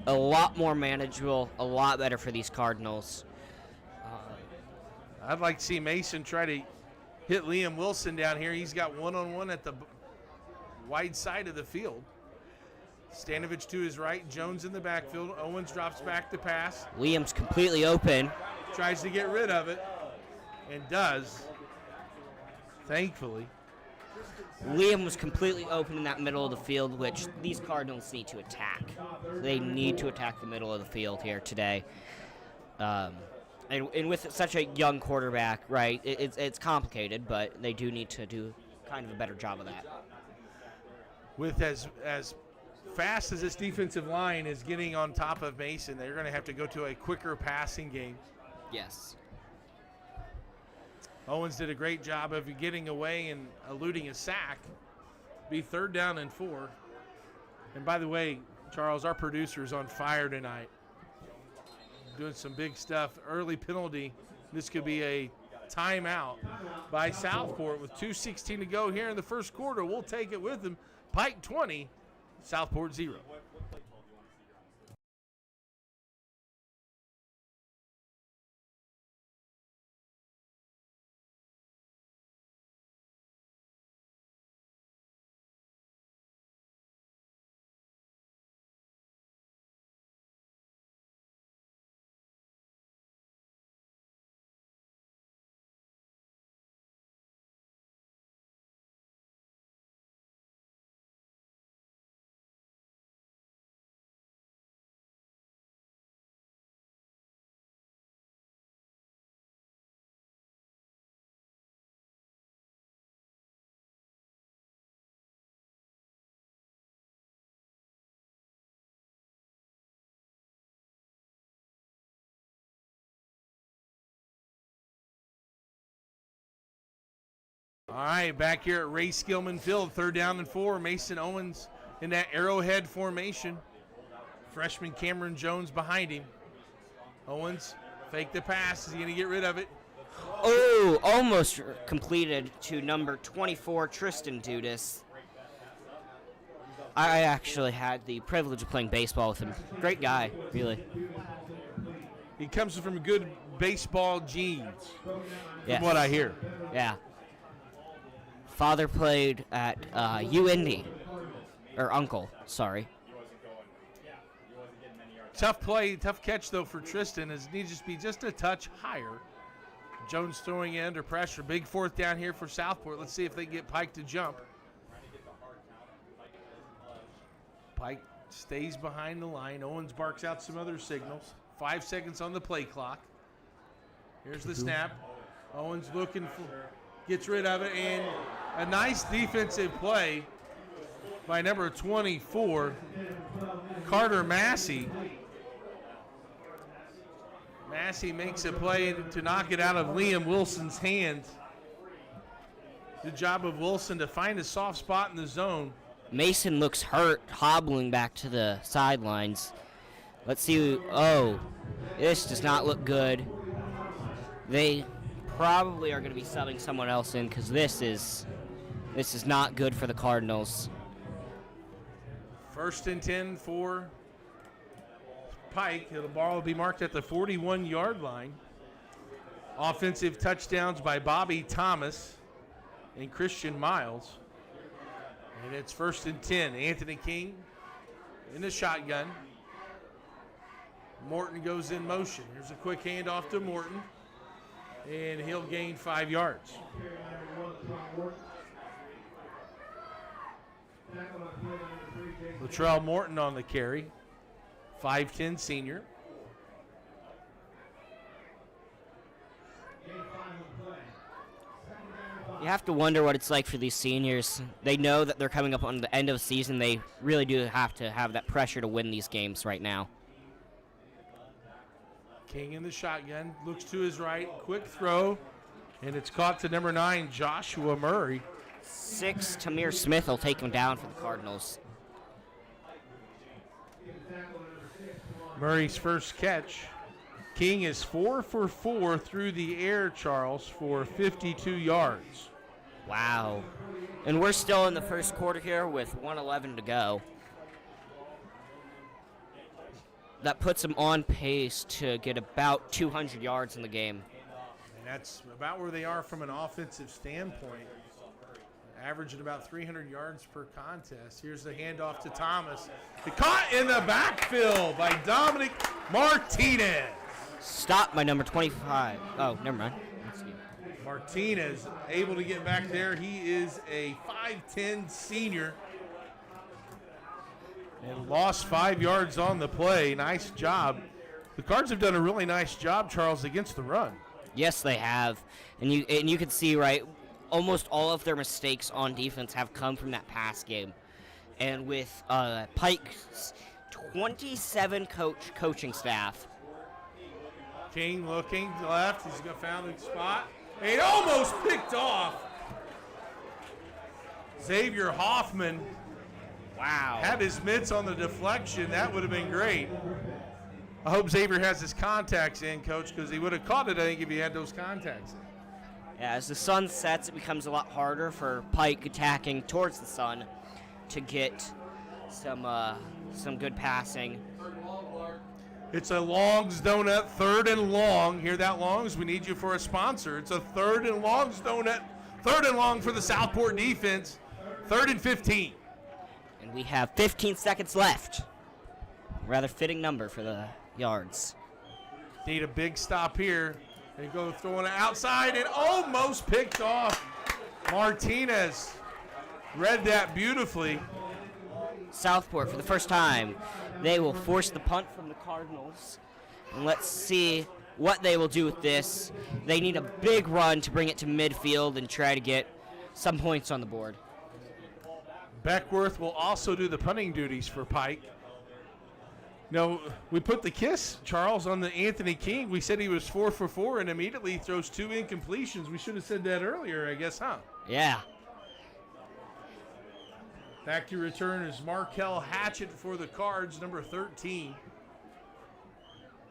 A lot more manageable, a lot better for these Cardinals. I'd like to see Mason try to hit Liam Wilson down here. He's got one-on-one at the wide side of the field. Stanovic to his right, Jones in the backfield. Owens drops back to pass. Liam's completely open. Tries to get rid of it, and does, thankfully. Liam was completely open in that middle of the field, which these Cardinals need to attack. They need to attack the middle of the field here today. And with such a young quarterback, right, it's complicated, but they do need to do kind of a better job of that. With as fast as this defensive line is getting on top of Mason, they're going to have to go to a quicker passing game. Yes. Owens did a great job of getting away and eluding a sack. Be 3rd down and 4. And by the way, Charles, our producer is on fire tonight. Doing some big stuff. Early penalty. This could be a timeout by Southport with 2:16 to go here in the first quarter. We'll take it with them. Pike 20, Southport 0. All right, back here at Ray Skillman Field, 3rd down and 4. Mason Owens in that arrowhead formation. Freshman Cameron Jones behind him. Owens, fake the pass. Is he going to get rid of it? Oh, almost completed to number 24, Tristan Dudas. I actually had the privilege of playing baseball with him. Great guy, really. He comes from good baseball genes, Yes. from what I hear. Yeah. Father played at UIndy, or uncle, sorry. Tough play, tough catch, though, for Tristan. It needs to be just a touch higher. Jones throwing it under pressure. Big 4th down here for Southport. Let's see if they can get Pike to jump. Pike stays behind the line. Owens barks out some other signals. 5 seconds on the play clock. Here's the snap. Owens looking for, gets rid of it, and a nice defensive play by number 24, Carter Massey. Massey makes a play to knock it out of Liam Wilson's hands. Good job of Wilson to find a soft spot in the zone. Mason looks hurt, hobbling back to the sidelines. Let's see. Oh, this does not look good. They probably are going to be subbing someone else in because this is not good for the Cardinals. 1st and 10 for Pike. The ball will be marked at the 41-yard line. Offensive touchdowns by Bobby Thomas and Christian Miles. And it's 1st and 10. Anthony King in the shotgun. Morton goes in motion. Here's a quick handoff to Morton. And he'll gain 5 yards. Latrell Morton on the carry. 5'10" senior. You have to wonder what it's like for these seniors. They know that they're coming up on the end of the season. They really do have to have that pressure to win these games right now. King in the shotgun, looks to his right, quick throw, and it's caught to number 9, Joshua Murray. 6, Tamir Smith will take him down for the Cardinals. Murray's first catch. King is 4 for 4 through the air, Charles, for 52 yards. Wow. And we're still in the first quarter here with 1:11 to go. That puts him on pace to get about 200 yards in the game. And that's about where they are from an offensive standpoint. Averaging about 300 yards per contest. Here's the handoff to Thomas. Caught in the backfield by Dominic Martinez. Stopped by number 25. Oh, never mind. Martinez able to get back there. He is a 5'10" senior. And lost 5 yards on the play. Nice job. The Cards have done a really nice job, Charles, against the run. Yes, they have. And you can see, right, almost all of their mistakes on defense have come from that pass game. And with Pike's 27 coaching staff. King looking left. He's going to found a spot. He almost picked off. Xavier Hoffman. Wow. Had his mitts on the deflection. That would have been great. I hope Xavier has his contacts in, Coach, because he would have caught it, I think, if he had those contacts in. Yeah, as the sun sets, it becomes a lot harder for Pike attacking towards the sun to get some good passing. It's a Long's Donut, 3rd and long. Hear that, Longs? We need you for a sponsor. It's a 3rd and Long's Donut, 3rd and long for the Southport defense, 3rd and 15. And we have 15 seconds left. Rather fitting number for the yards. Need a big stop here. They go throwing it outside and almost picked off. Martinez read that beautifully. Southport, for the first time, they will force the punt from the Cardinals. And let's see what they will do with this. They need a big run to bring it to midfield and try to get some points on the board. Beckworth will also do the punting duties for Pike. No, we put the kiss, Charles, on the Anthony King. We said he was 4 for 4 and immediately throws 2 incompletions. We should have said that earlier, I guess, huh? Yeah. Back to return is Markel Hatchett for the Cards, number 13.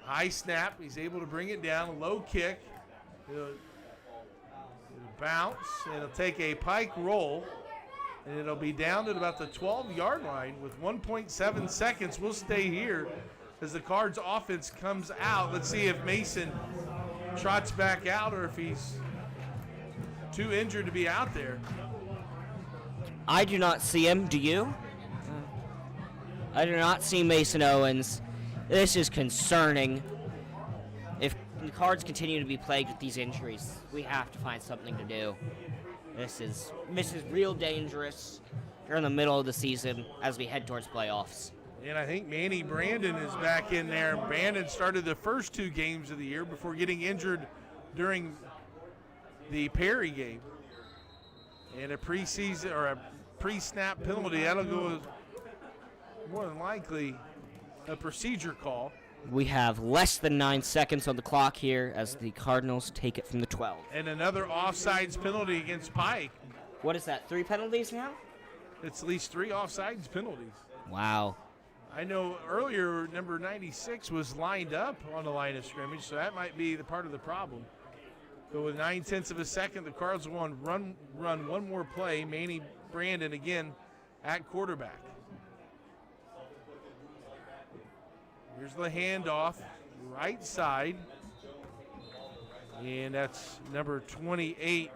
High snap. He's able to bring it down. Low kick. It'll bounce, and it'll take a Pike roll. And it'll be down at about the 12-yard line with 1.7 seconds. We'll stay here as the Cards offense comes out. Let's see if Mason trots back out or if he's too injured to be out there. I do not see him. Do you? I do not see Mason Owens. This is concerning. If the Cards continue to be plagued with these injuries, we have to find something to do. This is real dangerous. We're in the middle of the season as we head towards playoffs. And I think Manny Brandon is back in there. Brandon started the first 2 games of the year before getting injured during the Perry game. And a preseason or a pre-snap penalty, that'll go more than likely a procedure call. We have less than 9 seconds on the clock here as the Cardinals take it from the 12. And another offsides penalty against Pike. What is that, 3 penalties now? It's at least 3 offsides penalties. Wow. I know earlier number 96 was lined up on the line of scrimmage, so that might be the part of the problem. But with 9/10 of a second, the Cardinals will run one more play. Manny Brandon again at quarterback. Here's the handoff, right side. And that's number 28,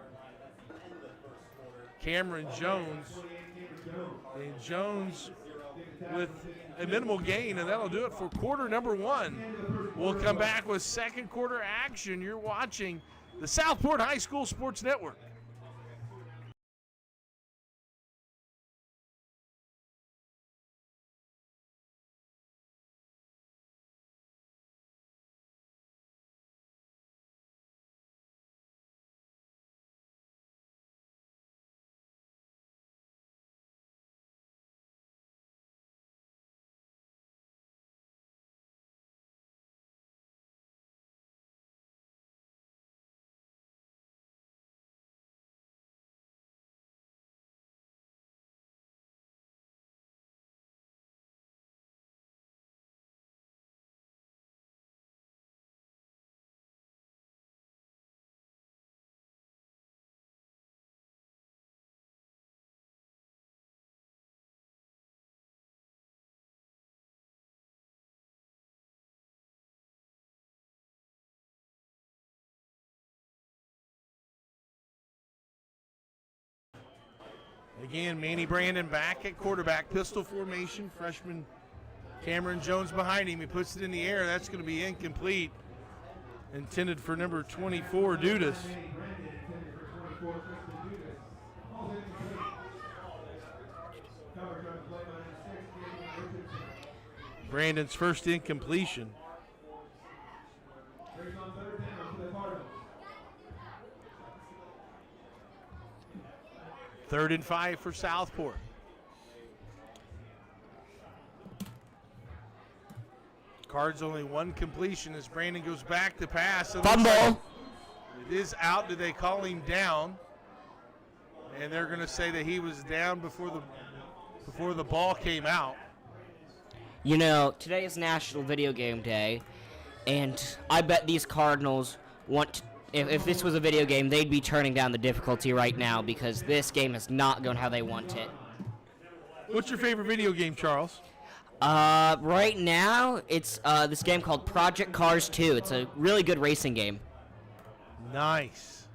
Cameron Jones. And Jones with a minimal gain, and that'll do it for quarter number 1. We'll come back with second quarter action. You're watching the Southport High School Sports Network. Again, Manny Brandon back at quarterback, pistol formation. Freshman Cameron Jones behind him. He puts it in the air. That's going to be incomplete. Intended for number 24, Dudas. Brandon's first incompletion. Third and 5 for Southport. Cards only 1 completion as Brandon goes back to pass. Fumble. It is out. Did they call him down? And they're going to say that he was down before the ball came out. You know, today is National Video Game Day, and I bet these Cardinals want to, if this was a video game, they'd be turning down the difficulty right now because this game is not going how they want it. What's your favorite video game, Charles? Right now, it's this game called Project Cars 2. It's a really good racing game. Nice.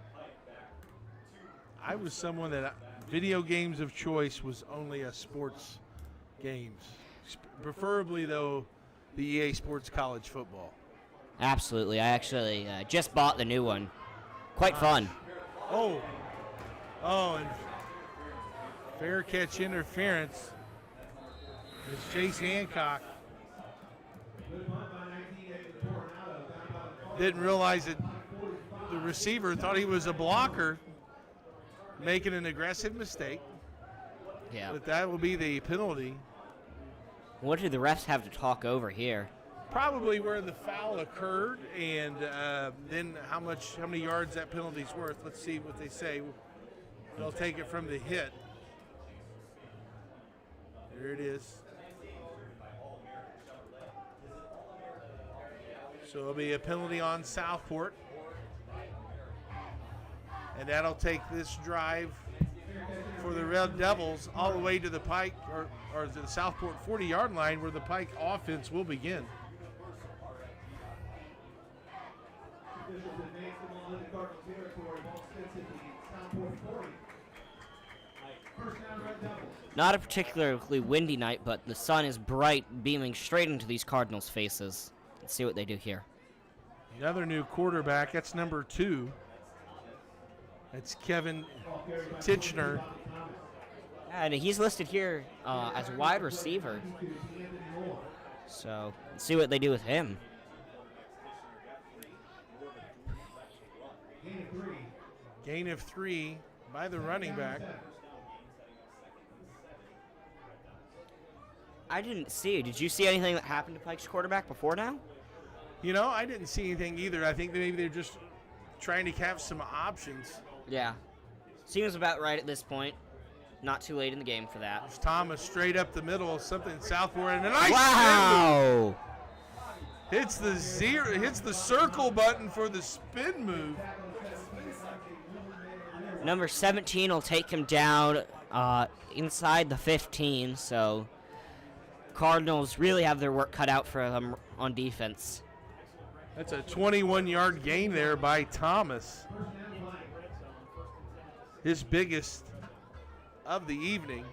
I was someone that video games of choice was only a sports games. Preferably, though, the EA Sports College Football. Absolutely. I actually just bought the new one. Quite fun. Oh, and fair catch interference. It's Chase Hancock. Didn't realize that the receiver thought he was a blocker, making an aggressive mistake. Yeah. But that will be the penalty. What do the refs have to talk over here? Probably where the foul occurred, and then how many yards that penalty's worth. Let's see what they say. They'll take it from the hit. There it is. So it'll be a penalty on Southport, and that'll take this drive for the Red Devils all the way to the Pike or to the Southport 40-yard line, where the Pike offense will begin. Not a particularly windy night, but the sun is bright, beaming straight into these Cardinals' faces. Let's see what they do here. Another new quarterback. That's number 2. That's Kevin Titchener. And he's listed here as a wide receiver. So let's see what they do with him. Gain of 3 by the running back. I didn't see. Did you see anything that happened to Pike's quarterback before now? You know, I didn't see anything either. I think that maybe they're just trying to have some options. Yeah. Seems about right at this point. Not too late in the game for that. There's Thomas straight up the middle, something Southport, and a nice Wow! spin move. Hits the circle button for the spin move. Number 17 will take him down inside the 15, so Cardinals really have their work cut out for them on defense. That's a 21-yard gain there by Thomas. His biggest of the evening.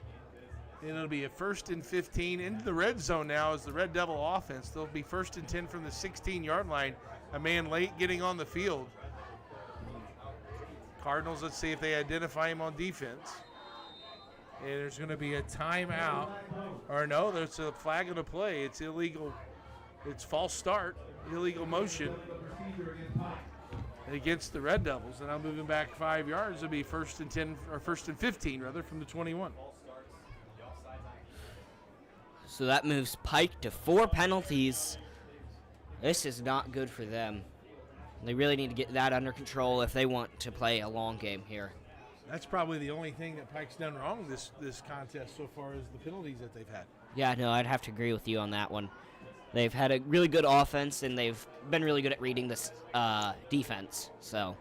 And it'll be a 1st and 15 into the red zone now as the Red Devil offense. They'll be 1st and 10 from the 16-yard line. A man late getting on the field. Cardinals, let's see if they identify him on defense. And there's going to be a timeout. Or no, there's a flag of the play. It's illegal. It's false start, illegal motion against the Red Devils. And I'm moving back 5 yards. It'll be 1st and 10, or 1st and 15 rather, from the 21. So that moves Pike to 4 penalties. This is not good for them. They really need to get that under control if they want to play a long game here. That's probably the only thing that Pike's done wrong this contest so far is the penalties that they've had. Yeah, no, I'd have to agree with you on that one. They've had a really good offense, and they've been really good at reading this defense. So,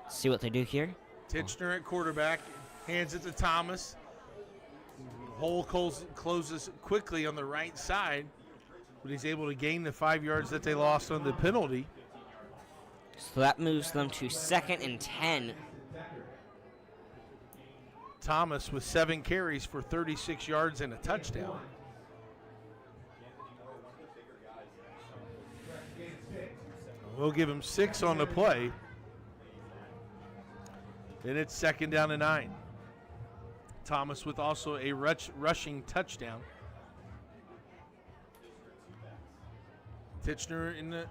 let's see what they do here. Titchener at quarterback, hands it to Thomas. Hole closes quickly on the right side, but he's able to gain the 5 yards that they lost on the penalty. So that moves them to 2nd and 10. Thomas with 7 carries for 36 yards and a touchdown. We'll give him 6 on the play. Then it's 2nd down and 9. Thomas with also a rushing touchdown. Titchener in the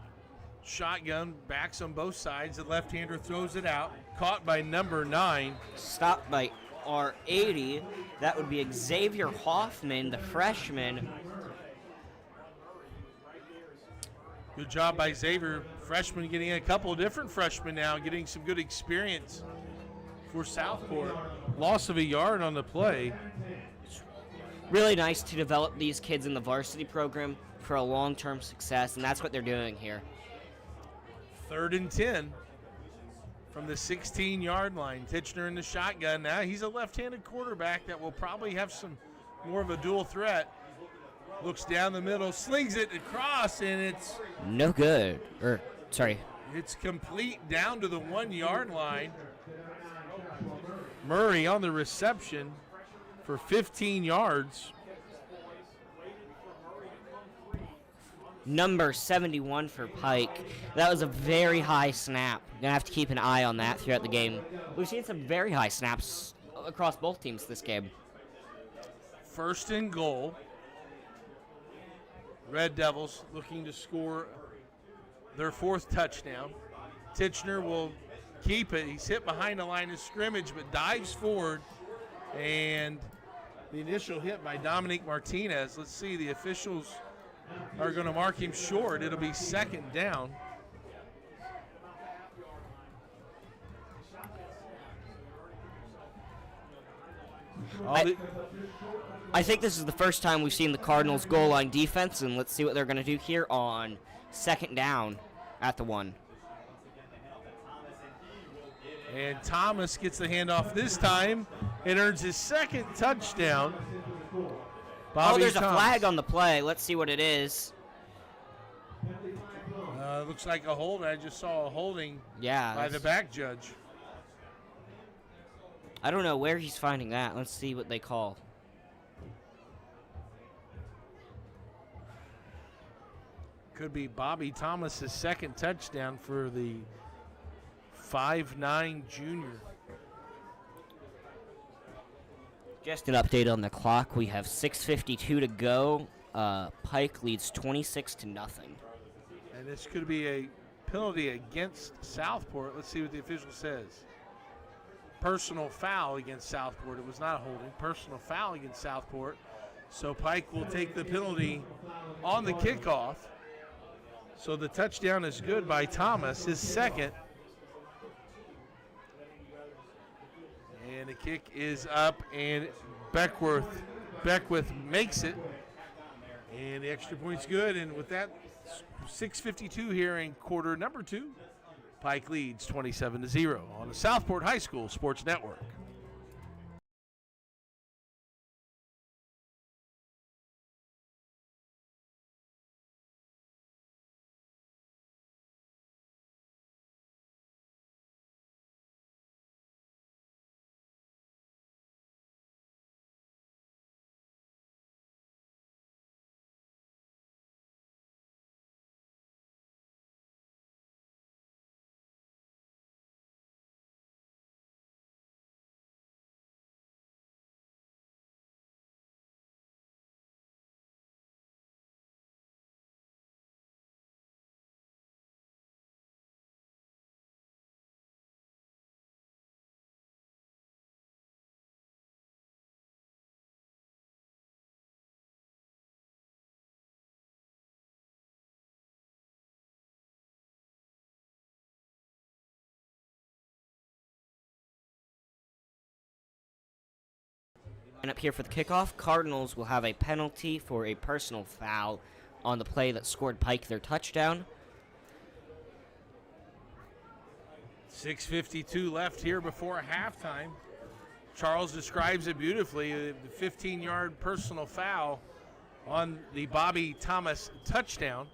shotgun, backs on both sides. The left-hander throws it out. Caught by number 9. Stopped by R80. That would be Xavier Hoffman, the freshman. Good job by Xavier. Freshman getting a couple of different freshmen now, getting some good experience for Southport. Loss of a yard on the play. Really nice to develop these kids in the varsity program for a long-term success, and that's what they're doing here. 3rd and 10 from the 16-yard line. Titchener in the shotgun now. He's a left-handed quarterback that will probably have some more of a dual threat. Looks down the middle, slings it across, and it's no good. It's complete down to the 1-yard line. Murray on the reception for 15 yards. Number 71 for Pike. That was a very high snap. Gonna have to keep an eye on that throughout the game. We've seen some very high snaps across both teams this game. 1st and goal. Red Devils looking to score their 4th touchdown. Titchener will keep it. He's hit behind the line of scrimmage, but dives forward. And the initial hit by Dominique Martinez. Let's see, the officials are going to mark him short. It'll be 2nd down. I think this is the first time we've seen the Cardinals goal line defense, and let's see what they're going to do here on 2nd down at the 1. And Thomas gets the handoff this time and earns his 2nd touchdown. There's a flag on the play. Let's see what it is. Looks like a hold. I just saw a holding by the back judge. I don't know where he's finding that. Let's see what they call. Could be Bobby Thomas's 2nd touchdown for the 5'9" junior. Just an update on the clock. We have 6:52 to go. Pike leads 26-0. And this could be a penalty against Southport. Let's see what the official says. Personal foul against Southport. It was not a holding. Personal foul against Southport. So Pike will take the penalty on the kickoff. So the touchdown is good by Thomas, his second. And the kick is up, and Beckwith makes it. And the extra point's good. And with that, 6:52 here in quarter number 2. Pike leads 27-0 on the Southport High School Sports Network. And up here for the kickoff, Cardinals will have a penalty for a personal foul on the play that scored Pike their touchdown. 6:52 left here before halftime. Charles describes it beautifully. The 15-yard personal foul on the Bobby Thomas touchdown.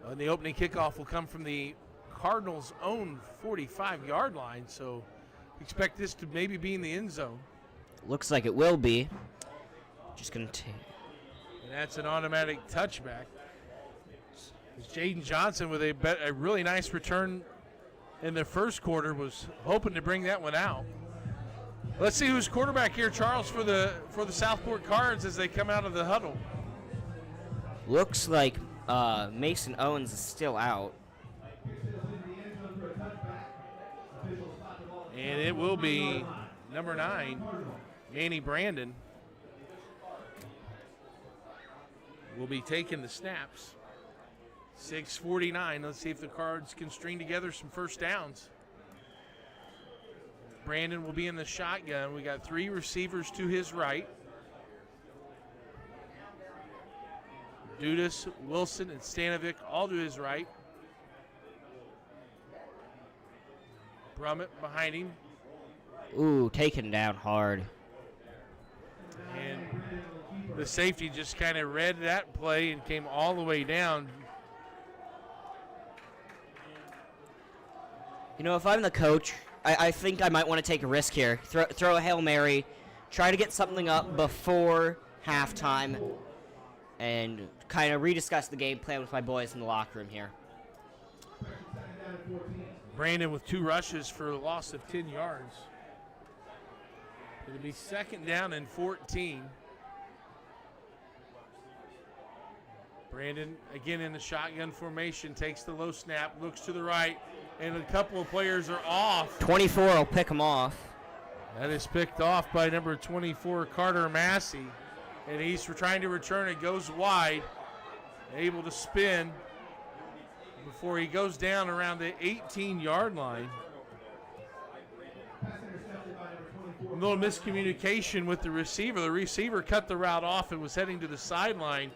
And the opening kickoff will come from the Cardinals' own 45-yard line. So expect this to maybe be in the end zone. Looks like it will be. Just going to And that's an automatic touchback. Jaden Johnson with a really nice return in the first quarter was hoping to bring that one out. Let's see who's quarterback here, Charles, for the Southport Cards as they come out of the huddle. Looks like Mason Owens is still out. And it will be number 9, Manny Brandon, will be taking the snaps. 6:49. Let's see if the Cards can string together some first downs. Brandon will be in the shotgun. We got 3 receivers to his right. Dudas, Wilson, and Stanovic all to his right. Brummett behind him. Ooh, taken down hard. And the safety just kind of read that play and came all the way down. You know, if I'm the coach, I think I might want to take a risk here. Throw a Hail Mary, try to get something up before halftime, and kind of rediscuss the game plan with my boys in the locker room here. Brandon with 2 rushes for a loss of 10 yards. It'll be 2nd down and 14. Brandon, again in the shotgun formation, takes the low snap, looks to the right, and a couple of players are off. 24 will pick him off. That is picked off by number 24, Carter Massey. And he's trying to return it, goes wide, able to spin before he goes down around the 18-yard line. A little miscommunication with the receiver. The receiver cut the route off and was heading to the sideline.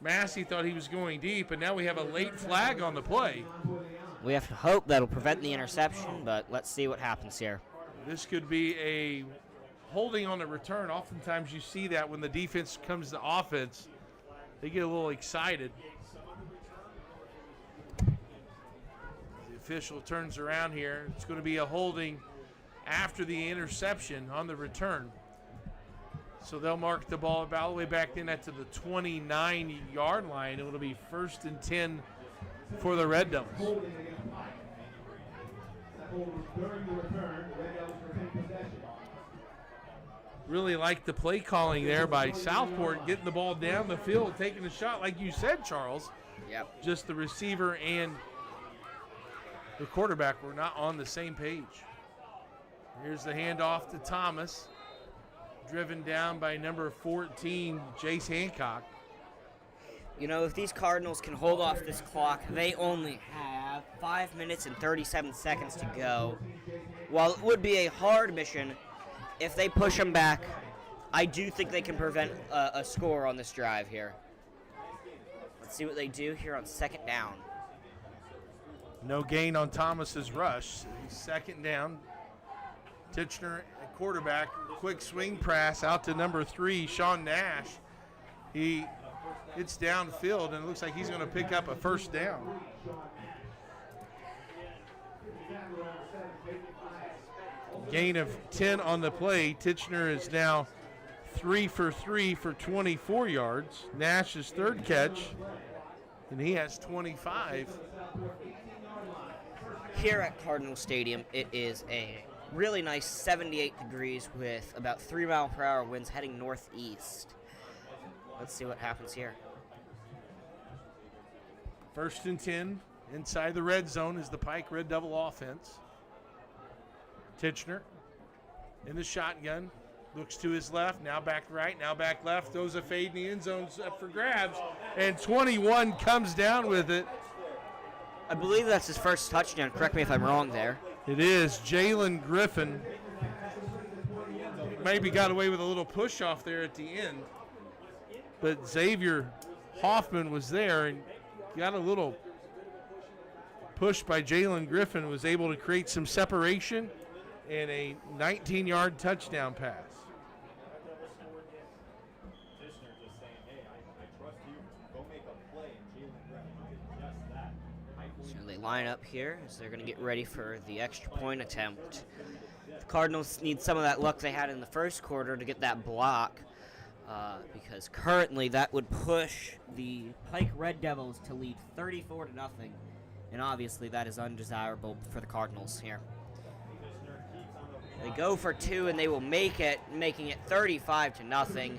Massey thought he was going deep, and now we have a late flag on the play. We have to hope that'll prevent the interception, but let's see what happens here. This could be a holding on the return. Oftentimes you see that when the defense comes to offense, they get a little excited. The official turns around here. It's going to be a holding after the interception on the return. So they'll mark the ball all the way back in at to the 29-yard line. It'll be 1st and 10 for the Red Devils. Really like the play calling there by Southport, getting the ball down the field, taking the shot, like you said, Charles. Yep. Just the receiver and the quarterback were not on the same page. Here's the handoff to Thomas, driven down by number 14, Jace Hancock. You know, if these Cardinals can hold off this clock, they only have 5 minutes and 37 seconds to go. While it would be a hard mission, if they push them back, I do think they can prevent a score on this drive here. Let's see what they do here on second down. No gain on Thomas's rush. Second down. Titchener at quarterback. Quick swing pass out to number 3, Sean Nash. He gets downfield, and it looks like he's going to pick up a first down. Gain of 10 on the play. Titchener is now 3 for 3 for 24 yards. Nash's third catch, and he has 25. Here at Cardinal Stadium, it is a really nice 78 degrees with about 3-mile-per-hour winds heading northeast. Let's see what happens here. First and 10 inside the red zone is the Pike Red Devil offense. Titchener in the shotgun, looks to his left, now back right, now back left, throws a fade in the end zone's up for grabs, and 21 comes down with it. I believe that's his first touchdown. Correct me if I'm wrong there. It is Jalen Griffin. Maybe got away with a little push off there at the end, but Xavier Hoffman was there and got a little push by Jalen Griffin, was able to create some separation and a 19-yard touchdown pass. So they line up here as they're going to get ready for the extra point attempt. The Cardinals need some of that luck they had in the first quarter to get that block, because currently that would push the Pike Red Devils to lead 34-0, and obviously that is undesirable for the Cardinals here. They go for 2 and they will make it, making it 35-0.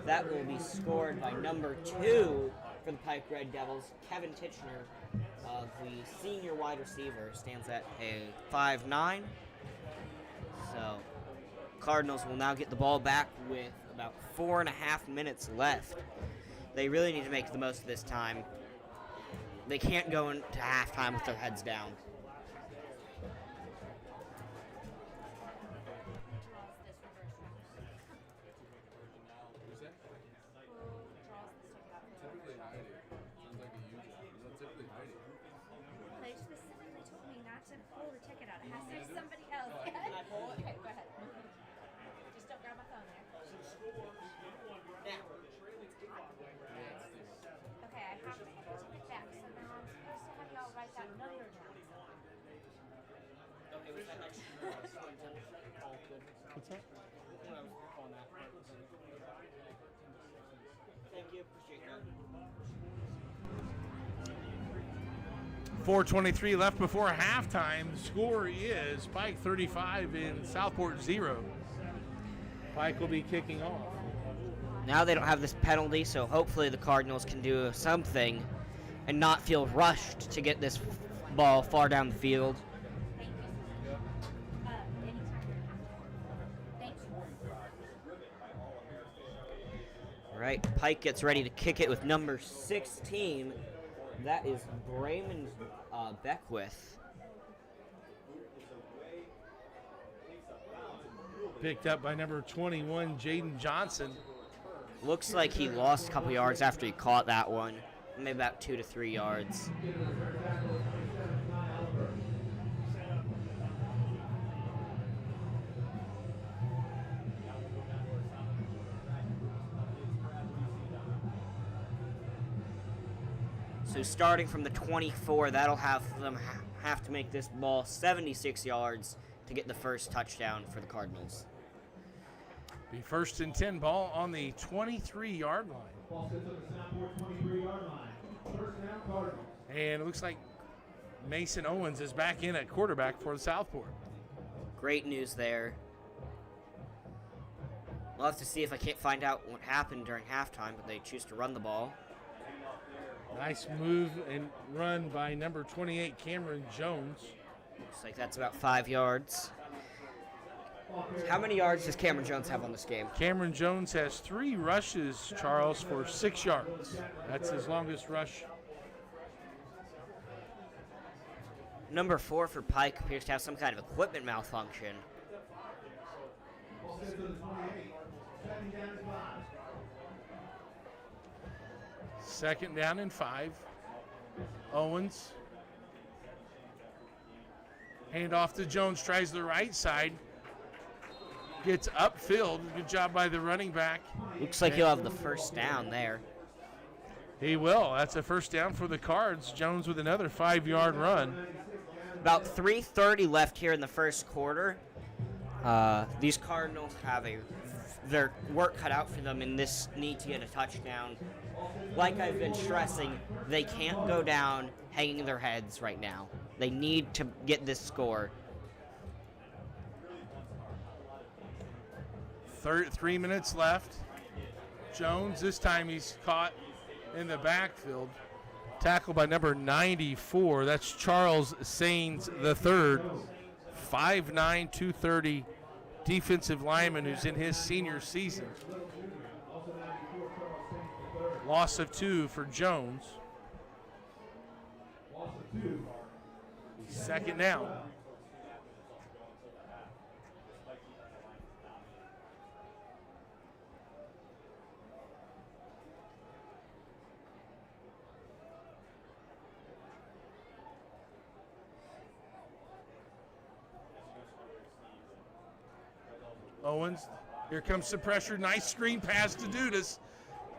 That will be scored by number 2 for the Pike Red Devils, Kevin Titchener, the senior wide receiver, stands at a 5'9". So Cardinals will now get the ball back with about 4.5 minutes left. They really need to make the most of this time. They can't go into halftime with their heads down. They specifically told me not to pull the ticket out. It has to be somebody else. Can I pull it? Okay, go ahead. Just don't grab my phone there. Okay, I have to hand the ticket back, so now I'm supposed to have y'all write that number down. Okay, was that next? What's that? Thank you, appreciate that. 4:23 left before halftime. The score is Pike 35 and Southport 0. Pike will be kicking off. Now they don't have this penalty, so hopefully the Cardinals can do something and not feel rushed to get this ball far down the field. Thank you. Anytime. Thank you. All right, Pike gets ready to kick it with number 16. That is Brayman Beckwith. Picked up by number 21, Jaden Johnson. Looks like he lost a couple yards after he caught that one. Maybe about 2 to 3 yards. So starting from the 24, that'll have them have to make this ball 76 yards to get the first touchdown for the Cardinals. Be first and 10, ball on the 23-yard line. Ball sits on the Southport 23-yard line. First down, Cardinals. And it looks like Mason Owens is back in at quarterback for the Southport. Great news there. We'll have to see if I can't find out what happened during halftime, but they choose to run the ball. Nice move and run by number 28, Cameron Jones. Looks like that's about 5 yards. How many yards does Cameron Jones have on this game? Cameron Jones has 3 rushes, Charles, for 6 yards. That's his longest rush. Number 4 for Pike appears to have some kind of equipment malfunction. Second down and 5. Owens. Hand off to Jones, tries the right side. Gets upfield. Good job by the running back. Looks like he'll have the first down there. He will. That's a first down for the Cards. Jones with another 5-yard run. About 3:30 left here in the first quarter. These Cardinals have their work cut out for them in this need to get a touchdown. Like I've been stressing, they can't go down hanging their heads right now. They need to get this score. 3 minutes left. Jones, this time he's caught in the backfield. Tackled by number 94. That's Charles Sains III. 5'9", 230 defensive lineman who's in his senior season. Loss of 2 for Jones. Second down. Owens, here comes the pressure. Nice screen pass to Dudas.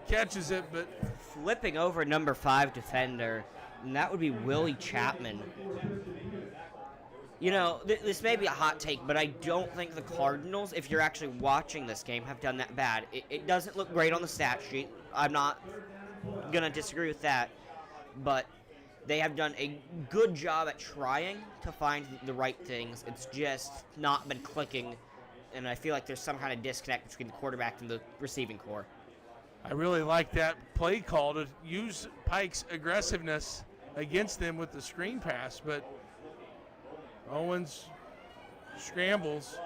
Catches it, but Flipping over number 5 defender, and that would be Willie Chapman. You know, this may be a hot take, but I don't think the Cardinals, if you're actually watching this game, have done that bad. It doesn't look great on the stat sheet. I'm not going to disagree with that, but they have done a good job at trying to find the right things. It's just not been clicking, and I feel like there's some kind of disconnect between the quarterback and the receiving core. I really like that play call to use Pike's aggressiveness against them with the screen pass, but Owens scrambles,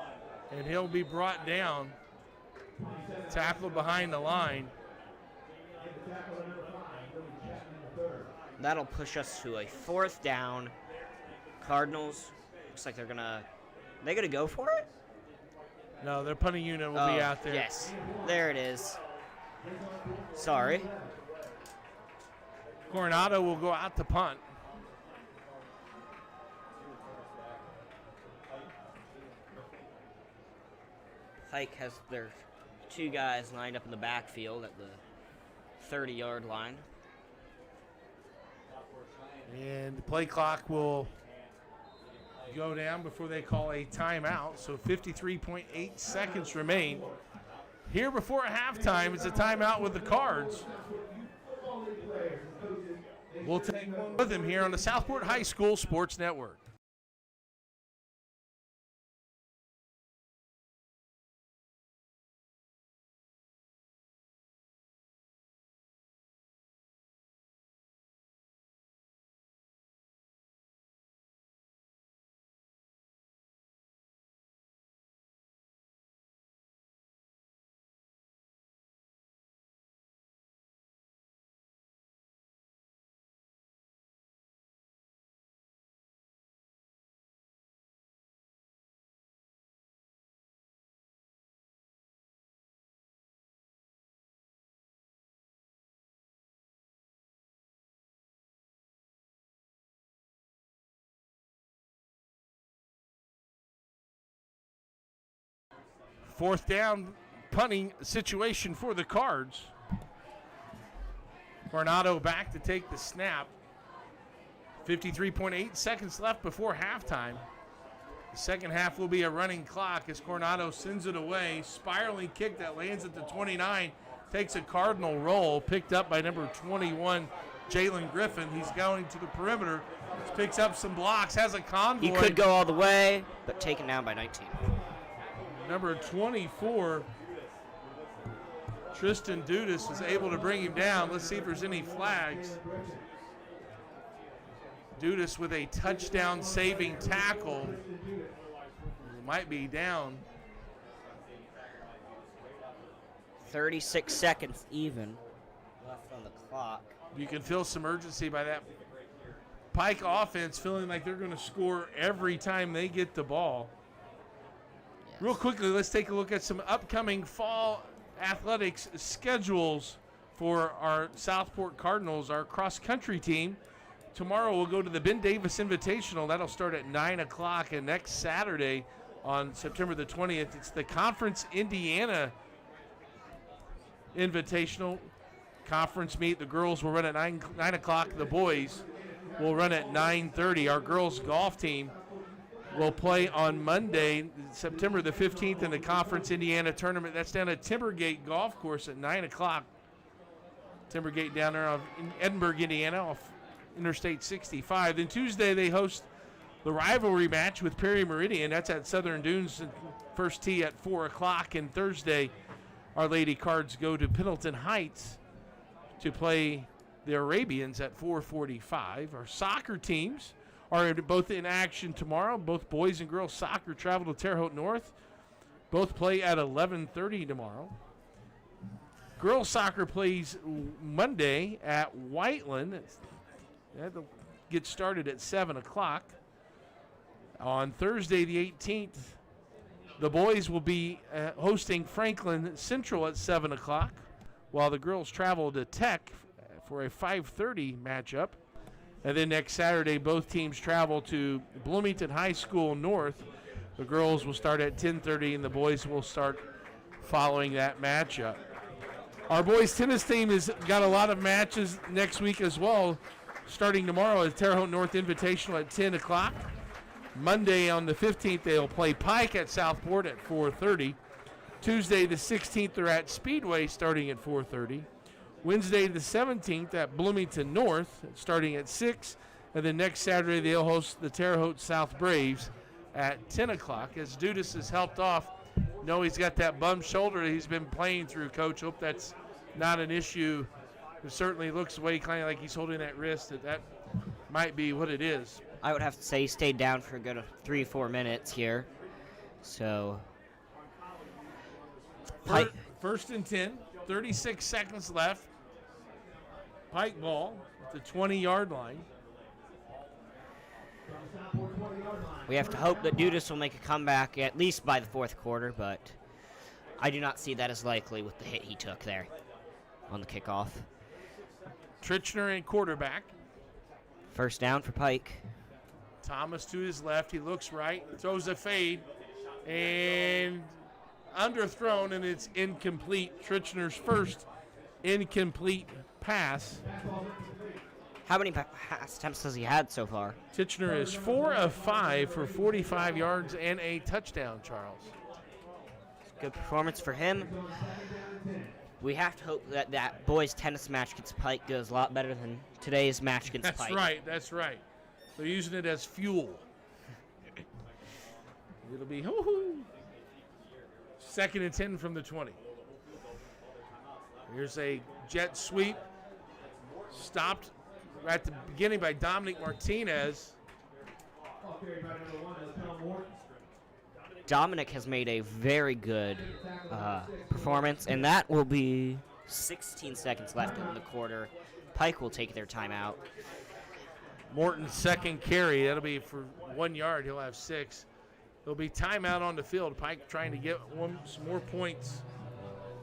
and he'll be brought down, tackled behind the line. That'll push us to a 4th down. Cardinals, looks like they're gonna go for it? No, their punting unit will be out there. Yes, there it is. Sorry. Coronado will go out to punt. Pike has their 2 guys lined up in the backfield at the 30-yard line. And the play clock will go down before they call a timeout. So 53.8 seconds remain. Here before halftime, it's a timeout with the Cards. We'll take one with him here on the Southport High School Sports Network. Fourth down punting situation for the Cards. Coronado back to take the snap. 53.8 seconds left before halftime. The second half will be a running clock as Coronado sends it away. Spiraling kick that lands at the 29. Takes a Cardinal roll. Picked up by number 21, Jalen Griffin. He's going to the perimeter. Picks up some blocks. Has a convoy. He could go all the way, but taken down by 19. Number 24, Tristan Dudas was able to bring him down. Let's see if there's any flags. Dudas with a touchdown saving tackle. Might be down. 36 seconds even left on the clock. You can feel some urgency by that Pike offense, feeling like they're going to score every time they get the ball. Yes. Real quickly, let's take a look at some upcoming fall athletics schedules for our Southport Cardinals, our cross-country team. Tomorrow we'll go to the Ben Davis Invitational. That'll start at 9 o'clock, and next Saturday on September the 20th, it's the Conference Indiana Invitational conference meet. The girls will run at 9 o'clock. The boys will run at 9:30. Our girls golf team will play on Monday, September the 15th, in the Conference Indiana tournament. That's down at Timbergate Golf Course at 9 o'clock. Timbergate down there in Edinburgh, Indiana, off Interstate 65. Then Tuesday they host the rivalry match with Perry Meridian. That's at Southern Dunes, first tee at 4 o'clock. And Thursday, our Lady Cards go to Pendleton Heights to play the Arabians at 4:45. Our soccer teams are both in action tomorrow. Both boys and girls soccer travel to Terre Haute North. Both play at 11:30 tomorrow. Girls soccer plays Monday at Whiteland. That'll get started at 7 o'clock. On Thursday the 18th, the boys will be hosting Franklin Central at 7 o'clock, while the girls travel to Tech for a 5:30 matchup. And then next Saturday, both teams travel to Bloomington High School North. The girls will start at 10:30, and the boys will start following that matchup. Our boys tennis team has got a lot of matches next week as well. Starting tomorrow at Terre Haute North Invitational at 10 o'clock. Monday on the 15th, they'll play Pike at Southport at 4:30. Tuesday the 16th, they're at Speedway starting at 4:30. Wednesday the 17th at Bloomington North starting at 6. And then next Saturday, they'll host the Terre Haute South Braves at 10 o'clock. As Dudas has helped off, he's got that bum shoulder he's been playing through, Coach. Hope that's not an issue. It certainly looks the way kind of like he's holding that wrist. That might be what it is. I would have to say he stayed down for a good 3-4 minutes here. So, Pike. First and 10, 36 seconds left. Pike ball at the 20-yard line. We have to hope that Dudas will make a comeback at least by the fourth quarter, but I do not see that as likely with the hit he took there on the kickoff. Trichner in quarterback. First down for Pike. Thomas to his left. He looks right, throws a fade, and underthrown, and it's incomplete. Trichner's first incomplete pass. How many pass attempts has he had so far? Trichner is 4 of 5 for 45 yards and a touchdown, Charles. Good performance for him. We have to hope that that boys' tennis match against Pike goes a lot better than today's match against Pike. That's right. They're using it as fuel. It'll be second and 10 from the 20. Here's a jet sweep. Stopped at the beginning by Dominic Martinez. Dominic has made a very good performance, and that will be 16 seconds left in the quarter. Pike will take their timeout. Morton's second carry. That'll be for 1 yard. He'll have 6. There'll be timeout on the field. Pike trying to get some more points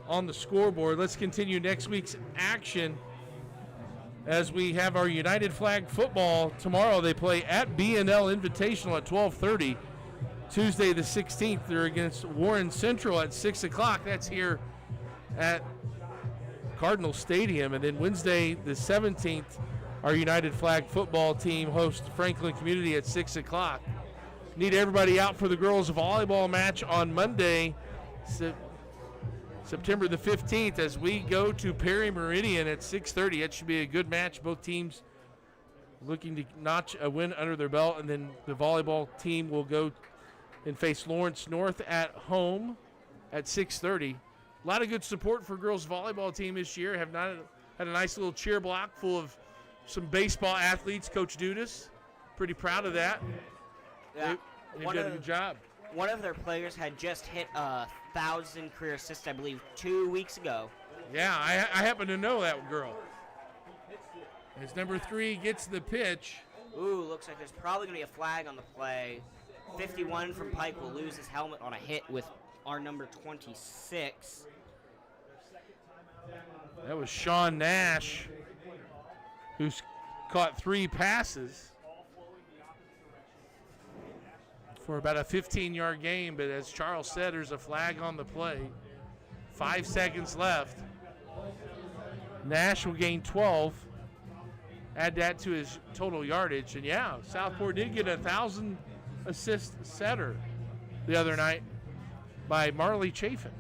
on the scoreboard. Let's continue next week's action as we have our United Flag football. Tomorrow they play at B&L Invitational at 12:30. Tuesday the 16th, they're against Warren Central at 6 o'clock. That's here at Cardinal Stadium. And then Wednesday the 17th, our United Flag football team hosts Franklin Community at 6 o'clock. Need everybody out for the girls' volleyball match on Monday, September the 15th, as we go to Perry Meridian at 6:30. It should be a good match. Both teams looking to notch a win under their belt. And then the volleyball team will go and face Lawrence North at home at 6:30. A lot of good support for girls volleyball team this year. Have not had a nice little cheer block full of some baseball athletes. Coach Dudas, pretty proud of that. Yeah. They've done a good job. One of their players had just hit 1,000 career assists, I believe, 2 weeks ago. Yeah, I happen to know that girl. As number 3 gets the pitch. Ooh, looks like there's probably going to be a flag on the play. 51 from Pike will lose his helmet on a hit with our number 26. That was Sean Nash, who's caught 3 passes for about a 15-yard gain. But as Charles said, there's a flag on the play. 5 seconds left. Nash will gain 12. Add that to his total yardage. And yeah, Southport did get 1,000 assist setter the other night by Marley Chafin.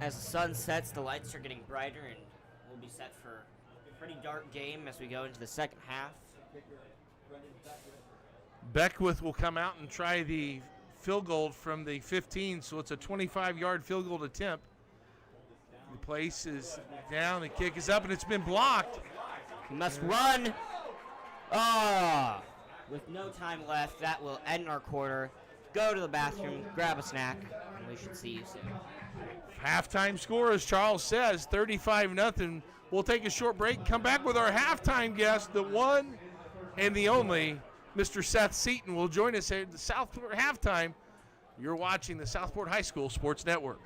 As the sun sets, the lights are getting brighter, and we'll be set for a pretty dark game as we go into the second half. Beckwith will come out and try the field goal from the 15, so it's a 25-yard field goal attempt. The place is down, the kick is up, and it's been blocked. He must run. With no time left, that will end our quarter. Go to the bathroom, grab a snack, and we should see you soon. Halftime score, as Charles says, 35-0. We'll take a short break, come back with our halftime guest, the one and the only, Mr. Seth Seaton will join us at the Southport halftime. You're watching the Southport High School Sports Network.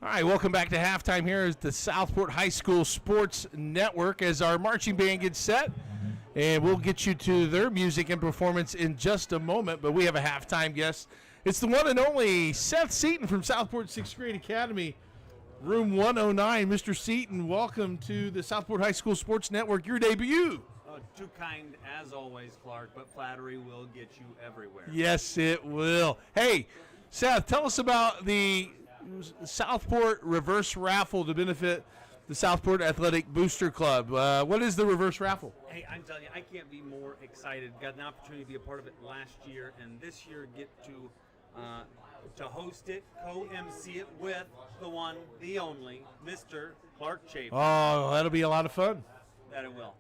All right, welcome back to halftime here at the Southport High School Sports Network as our marching band gets set. And we'll get you to their music and performance in just a moment, but we have a halftime guest. It's the one and only Seth Seaton from Southport 6th Grade Academy, room 109. Mr. Seaton, welcome to the Southport High School Sports Network, your debut. Too kind as always, Clark, but flattery will get you everywhere. Yes, it will. Hey, Seth, tell us about the Southport reverse raffle to benefit the Southport Athletic Booster Club. What is the reverse raffle? Hey, I'm telling you, I can't be more excited. Got an opportunity to be a part of it last year, and this year get to host it, co-MC it with the one, the only, Mr. Clark Chapin. Oh, that'll be a lot of fun. That it will.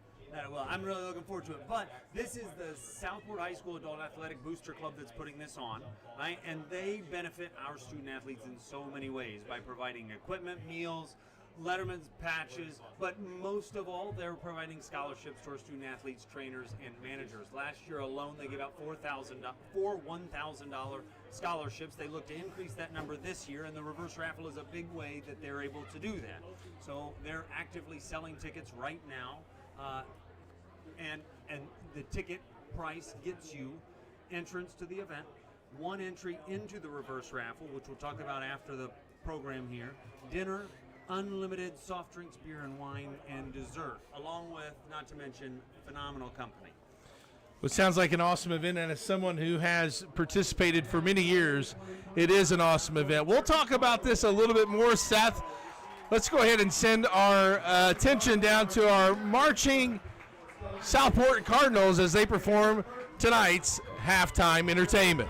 I'm really looking forward to it. But this is the Southport High School Adult Athletic Booster Club that's putting this on, right? And they benefit our student athletes in so many ways by providing equipment, meals, Letterman's patches, but most of all, they're providing scholarships to our student athletes, trainers, and managers. Last year alone, they gave out four $1,000 scholarships. They look to increase that number this year, and the reverse raffle is a big way that they're able to do that. So they're actively selling tickets right now. And the ticket price gets you entrance to the event, one entry into the reverse raffle, which we'll talk about after the program here, dinner, unlimited soft drinks, beer and wine, and dessert, along with, not to mention, phenomenal company. Well, it sounds like an awesome event, and as someone who has participated for many years, it is an awesome event. We'll talk about this a little bit more, Seth. Let's go ahead and send our attention down to our marching Southport Cardinals as they perform tonight's halftime entertainment.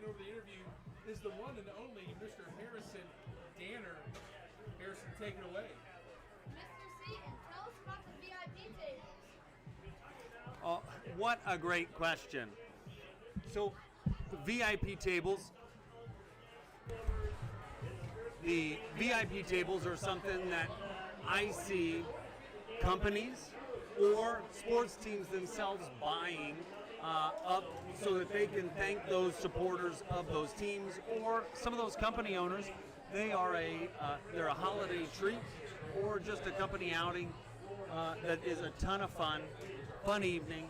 taking over the interview is the one and only Mr. Harrison Danner. Harrison, take it away. Mr. Seaton, tell us about the VIP tables. Oh, what a great question. So, VIP tables. The VIP tables are something that I see companies or sports teams themselves buying up so that they can thank those supporters of those teams, or some of those company owners. They're a holiday treat or just a company outing that is a ton of fun evening,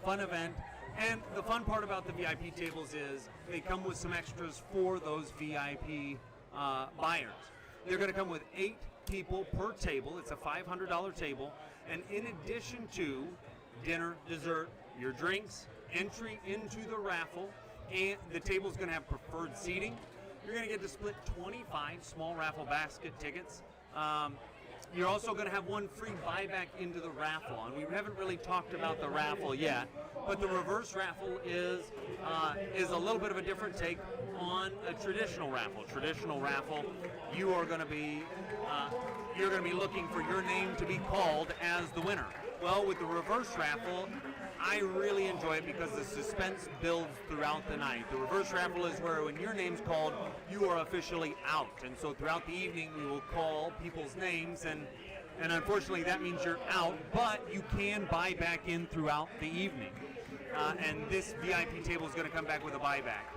fun event. And the fun part about the VIP tables is they come with some extras for those VIP buyers. They're going to come with 8 people per table. It's a $500 table. And in addition to dinner, dessert, your drinks, entry into the raffle, and the table's going to have preferred seating. You're going to get to split 25 small raffle basket tickets. You're also going to have one free buyback into the raffle. And we haven't really talked about the raffle yet, but the reverse raffle is a little bit of a different take on a traditional raffle. Traditional raffle, you are going to be looking for your name to be called as the winner. Well, with the reverse raffle, I really enjoy it because the suspense builds throughout the night. The reverse raffle is where when your name's called, you are officially out. And so throughout the evening, we will call people's names, and unfortunately that means you're out, but you can buy back in throughout the evening. And this VIP table is going to come back with a buyback.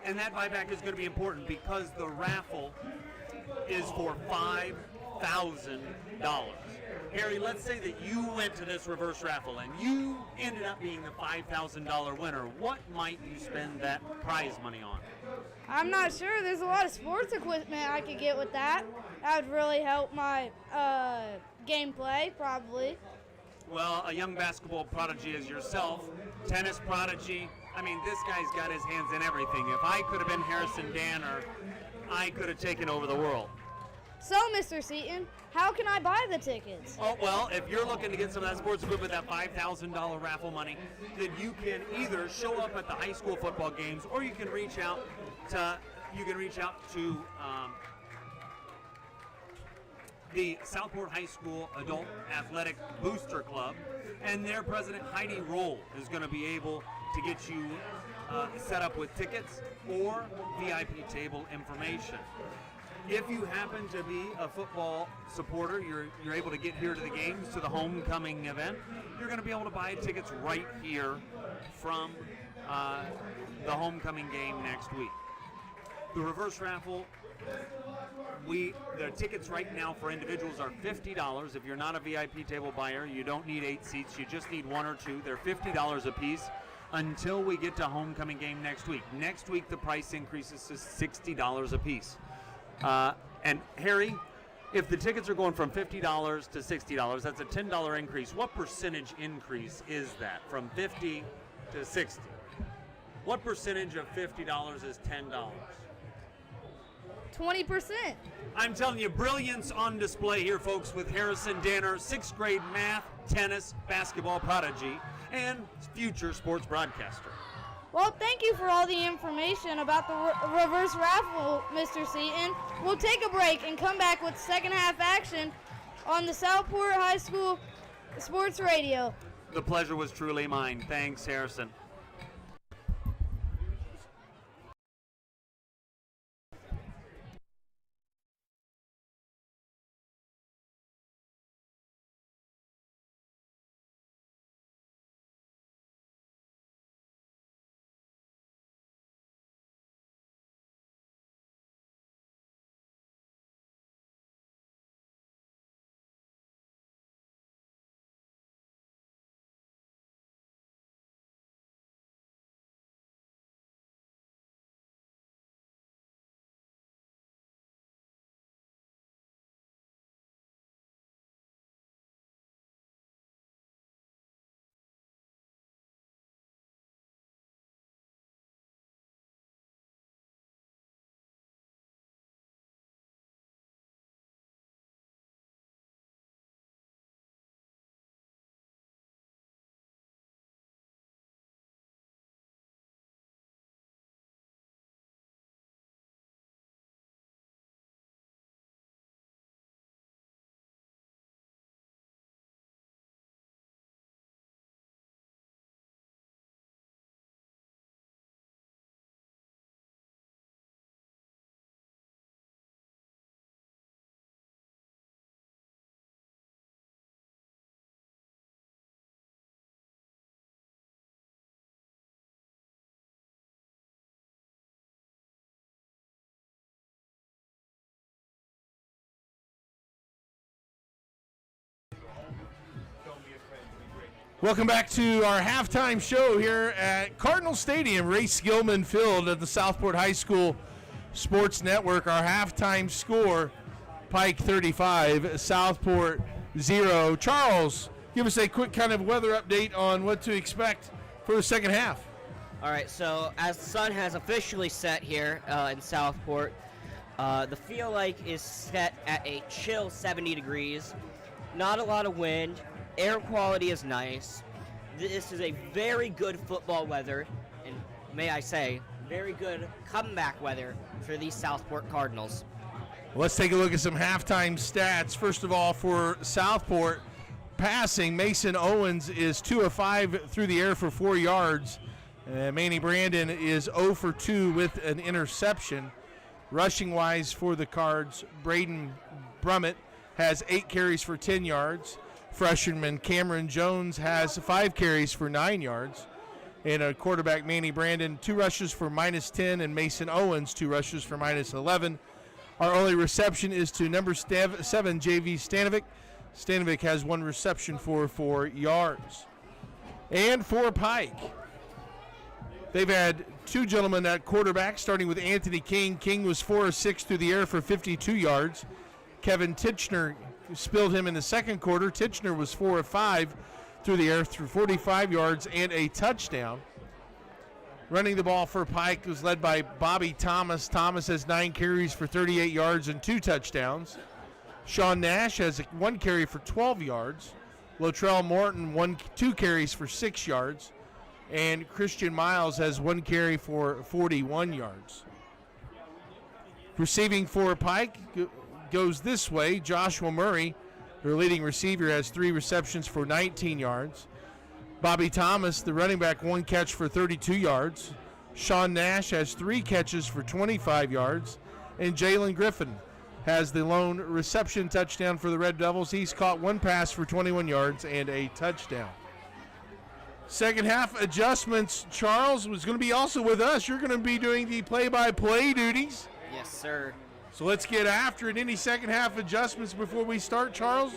And that buyback is going to be important because the raffle is for $5,000. Harry, let's say that you went to this reverse raffle and you ended up being the $5,000 winner. What might you spend that prize money on? I'm not sure. There's a lot of sports equipment I could get with that. That would really help my gameplay, probably. Well, a young basketball prodigy as yourself, tennis prodigy, I mean, this guy's got his hands in everything. If I could have been Harrison Danner, I could have taken over the world. So, Mr. Seaton, how can I buy the tickets? Oh, well, if you're looking to get some of that sports equipment, that $5,000 raffle money, then you can either show up at the high school football games, or you can reach out to the Southport High School Adult Athletic Booster Club, and their president, Heidi Roll, is going to be able to get you set up with tickets or VIP table information. If you happen to be a football supporter, you're able to get here to the games, to the homecoming event, you're going to be able to buy tickets right here from the homecoming game next week. The reverse raffle, the tickets right now for individuals are $50. If you're not a VIP table buyer, you don't need 8 seats, you just need 1 or 2. They're $50 a piece until we get to homecoming game next week. Next week, the price increases to $60 a piece. And Harry, if the tickets are going from $50 to $60, that's a $10 increase. What percentage increase is that from 50 to 60? What percentage of $50 is $10? 20%. I'm telling you, brilliance on display here, folks, with Harrison Danner, 6th grade math, tennis, basketball prodigy, and future sports broadcaster. Well, thank you for all the information about the reverse raffle, Mr. Seaton. We'll take a break and come back with second half action on the Southport High School Sports Radio. The pleasure was truly mine. Thanks, Harrison. Welcome back to our halftime show here at Cardinal Stadium, Race Gilman Field at the Southport High School Sports Network. Our halftime score, Pike 35, Southport 0. Charles, give us a quick kind of weather update on what to expect for the second half. All right, so as the sun has officially set here in Southport, the feel like is set at a chill 70 degrees. Not a lot of wind. Air quality is nice. This is a very good football weather, and may I say, very good comeback weather for these Southport Cardinals. Let's take a look at some halftime stats. First of all, for Southport, passing, Mason Owens is 2 of 5 through the air for 4 yards. Manny Brandon is 0 for 2 with an interception. Rushing-wise for the Cards, Braden Brummett has 8 carries for 10 yards. Freshman Cameron Jones has 5 carries for 9 yards. And a quarterback, Manny Brandon, 2 rushes for -10, and Mason Owens, 2 rushes for -11. Our only reception is to number 7, J.V. Stanovic. Stanovic has 1 reception for 4 yards. And for Pike, they've had 2 gentlemen at quarterback, starting with Anthony King. King was 4 of 6 through the air for 52 yards. Kevin Titchener spilled him in the second quarter. Titchener was 4 of 5 through the air through 45 yards and a touchdown. Running the ball for Pike was led by Bobby Thomas. Thomas has 9 carries for 38 yards and 2 touchdowns. Sean Nash has 1 carry for 12 yards. Latrell Morton, 2 carries for 6 yards. And Christian Miles has 1 carry for 41 yards. Receiving for Pike goes this way. Joshua Murray, their leading receiver, has 3 receptions for 19 yards. Bobby Thomas, the running back, 1 catch for 32 yards. Sean Nash has 3 catches for 25 yards. And Jalen Griffin has the lone reception touchdown for the Red Devils. He's caught 1 pass for 21 yards and a touchdown. Second half adjustments. Charles was going to be also with us. You're going to be doing the play-by-play duties. Yes, sir. So let's get after it. Any second half adjustments before we start, Charles?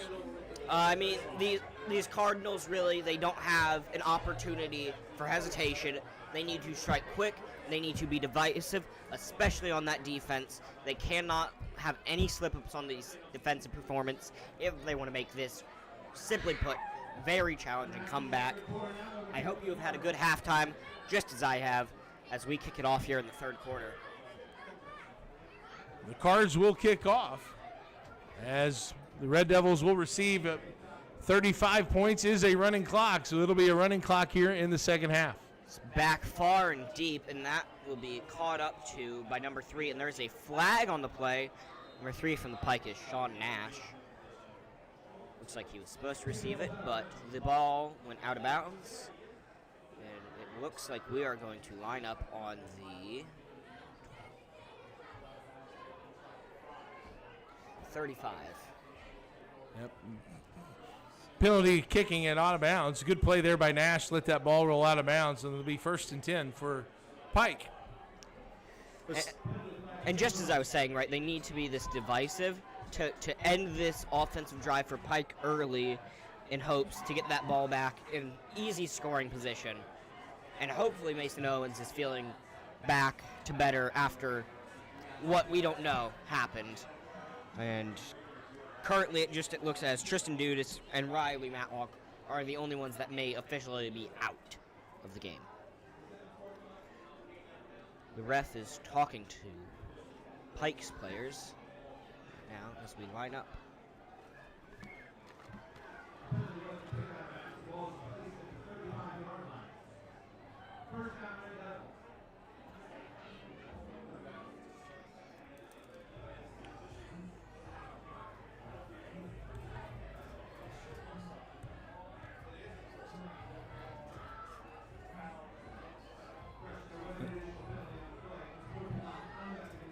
I mean, these Cardinals really, they don't have an opportunity for hesitation. They need to strike quick. They need to be divisive, especially on that defense. They cannot have any slip-ups on these defensive performance if they want to make this, simply put, very challenging comeback. I hope you have had a good halftime, just as I have, as we kick it off here in the third quarter. The Cards will kick off as the Red Devils will receive 35 points is a running clock, so it'll be a running clock here in the second half. It's back far and deep, and that will be caught up to by number 3, and there's a flag on the play. Number 3 from the Pike is Sean Nash. Looks like he was supposed to receive it, but the ball went out of bounds, and it looks like we are going to line up on the 35. Yep. Penalty kicking it out of bounds. Good play there by Nash. Let that ball roll out of bounds, and it'll be 1st and 10 for Pike. And just as I was saying, right, they need to be this divisive to end this offensive drive for Pike early in hopes to get that ball back in easy scoring position. And hopefully Mason Owens is feeling back to better after what we don't know happened. And currently it looks as Tristan Dudas and Riley Matlock are the only ones that may officially be out of the game. The ref is talking to Pike's players now as we line up.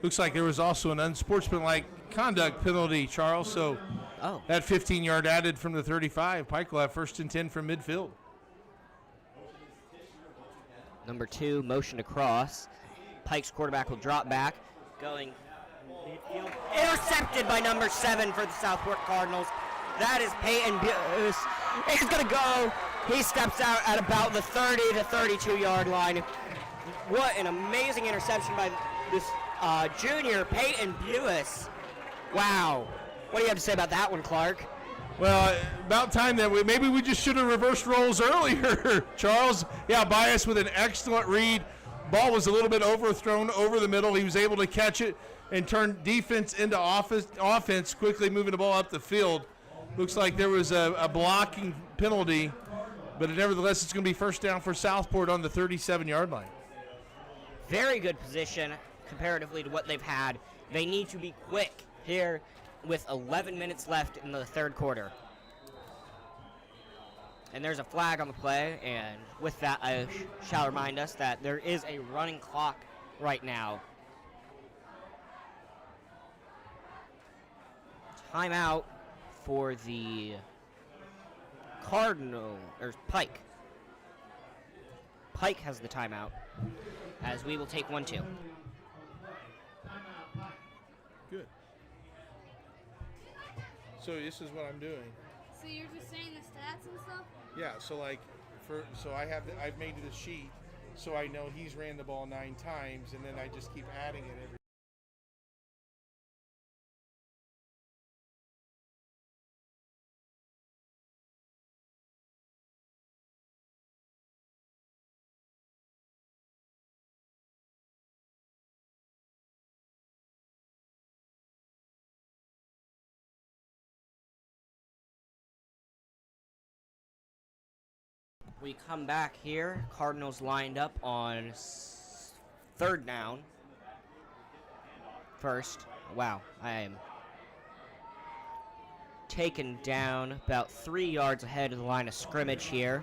Looks like there was also an unsportsmanlike conduct penalty, Charles. So that 15-yard added from the 35. Pike will have 1st and 10 from midfield. Number 2, motion across. Pike's quarterback will drop back. Going midfield. Intercepted by number 7 for the Southport Cardinals. That is Peyton Buse. It's going to go He steps out at about the 30 to 32 yard line. What an amazing interception by this junior, Peyton Buis. Wow. What do you have to say about that one, Clark? Well, about time that maybe we just should have reversed roles earlier, Charles. Yeah, Bias with an excellent read. Ball was a little bit overthrown over the middle. He was able to catch it and turn defense into offense, quickly moving the ball up the field. Looks like there was a blocking penalty, but nevertheless, it's going to be first down for Southport on the 37-yard line. Very good position comparatively to what they've had. They need to be quick here with 11 minutes left in the third quarter. And there's a flag on the play, and with that, I shall remind us that there is a running clock right now. Timeout for the Pike. Pike has the timeout, as we will take 1-2. Good. So this is what I'm doing. So you're just saying the stats and stuff? Yeah, so like, I've made the sheet, so I know he's ran the ball 9 times, and then I just keep adding it every. We come back here. Cardinals lined up on third down. First. Wow, I am taken down about 3 yards ahead of the line of scrimmage here.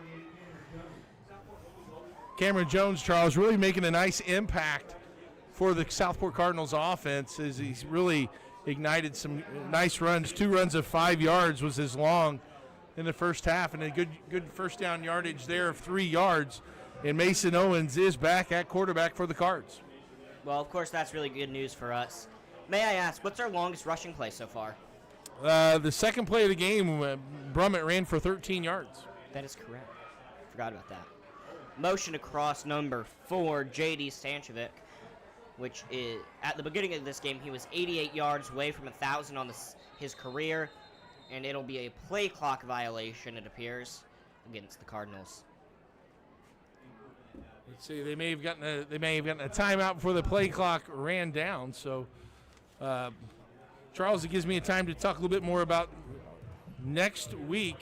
Cameron Jones, Charles, really making a nice impact for the Southport Cardinals offense as he's really ignited some nice runs. 2 runs of 5 yards was his long in the first half, and a good first down yardage there of 3 yards. And Mason Owens is back at quarterback for the Cards. Well, of course, that's really good news for us. May I ask, what's our longest rushing play so far? The second play of the game, Brummett ran for 13 yards. That is correct. Forgot about that. Motion across number 4, J.D. Stanchevic, which is, at the beginning of this game, he was 88 yards away from 1,000 on his career, and it'll be a play clock violation, it appears, against the Cardinals. Let's see, they may have gotten a timeout before the play clock ran down. So, Charles, it gives me a time to talk a little bit more about next week,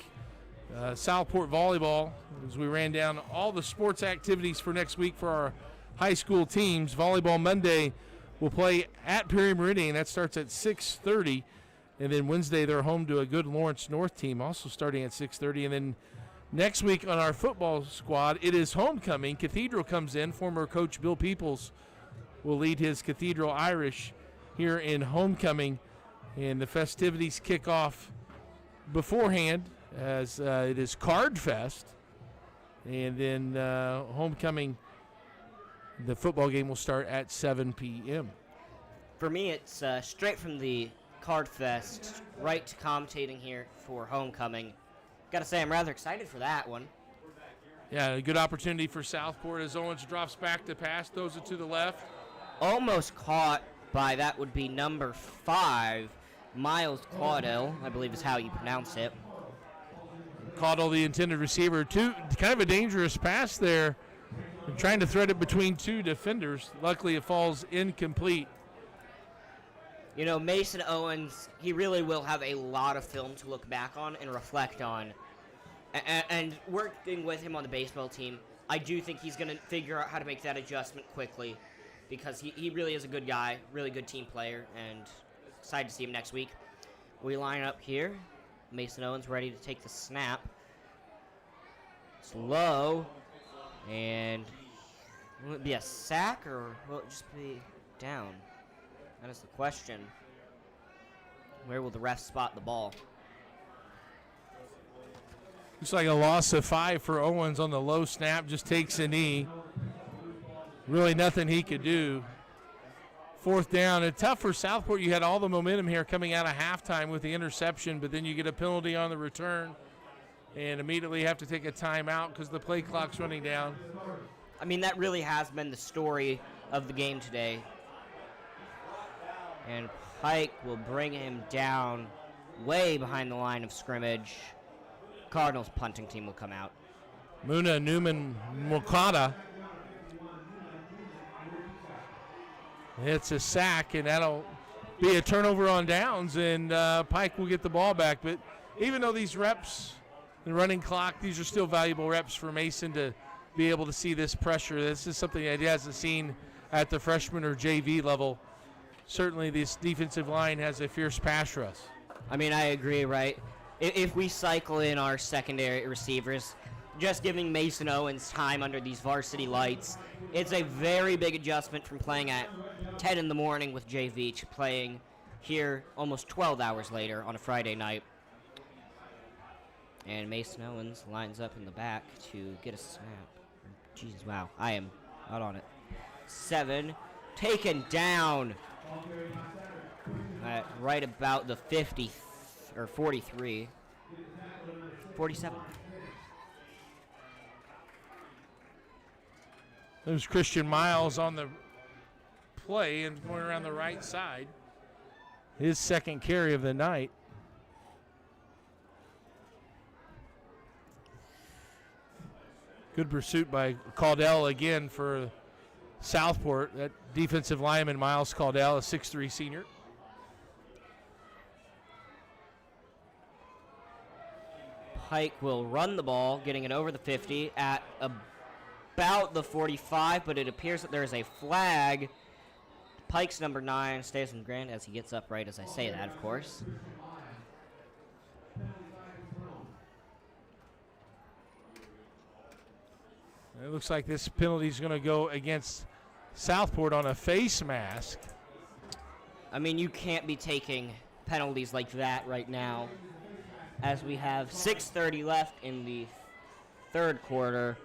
Southport volleyball, as we ran down all the sports activities for next week for our high school teams. Volleyball Monday will play at Perry Meridian. That starts at 6:30. And then Wednesday, they're home to a good Lawrence North team, also starting at 6:30. And then next week on our football squad, it is homecoming. Cathedral comes in. Former coach Bill Peoples will lead his Cathedral Irish here in homecoming. And the festivities kick off beforehand as it is Card Fest. And then homecoming, the football game will start at 7 p.m. For me, it's straight from the Card Fest right to commentating here for homecoming. Gotta say, I'm rather excited for that one. Yeah, a good opportunity for Southport as Owens drops back to pass, throws it to the left. Almost caught by, that would be number 5, Miles Caudell, I believe is how you pronounce it. Caudell, the intended receiver. Kind of a dangerous pass there. Trying to thread it between 2 defenders. Luckily, it falls incomplete. You know, Mason Owens, he really will have a lot of film to look back on and reflect on. And working with him on the baseball team, I do think he's going to figure out how to make that adjustment quickly, because he really is a good guy, really good team player, and excited to see him next week. We line up here. Mason Owens ready to take the snap. It's low, and will it be a sack or will it just be down? That is the question. Where will the ref spot the ball? Looks like a loss of 5 for Owens on the low snap. Just takes a knee. Really nothing he could do. 4th down. And tough for Southport. You had all the momentum here coming out of halftime with the interception, but then you get a penalty on the return. and immediately have to take a timeout because the play clock's running down. I mean, that really has been the story of the game today. And Pike will bring him down way behind the line of scrimmage. Cardinals punting team will come out. Muna Newman Mokata. It's a sack, and that'll be a turnover on downs, and Pike will get the ball back. But even though these reps, the running clock, these are still valuable reps for Mason to be able to see this pressure. This is something that he hasn't seen at the freshman or JV level. Certainly this defensive line has a fierce pass rush. I mean, I agree, right? If we cycle in our secondary receivers, just giving Mason Owens time under these varsity lights, it's a very big adjustment from playing at 10 in the morning with JV to playing here almost 12 hours later on a Friday night. And Mason Owens lines up in the back to get a snap. Jesus, wow, I am not on it. 7, taken down at right about the 50 or 43, 47. There's Christian Miles on the play and going around the right side. His second carry of the night. Good pursuit by Caudill again for Southport. That defensive lineman, Miles Caudill, a 6'3 senior. Pike will run the ball, getting it over the 50 at about the 45, but it appears that there is a flag. Pike's number 9 stays on ground as he gets upright as I say that, of course. It looks like this penalty is going to go against Southport on a face mask. I mean, you can't be taking penalties like that right now, as we have 6:30 left in the third quarter.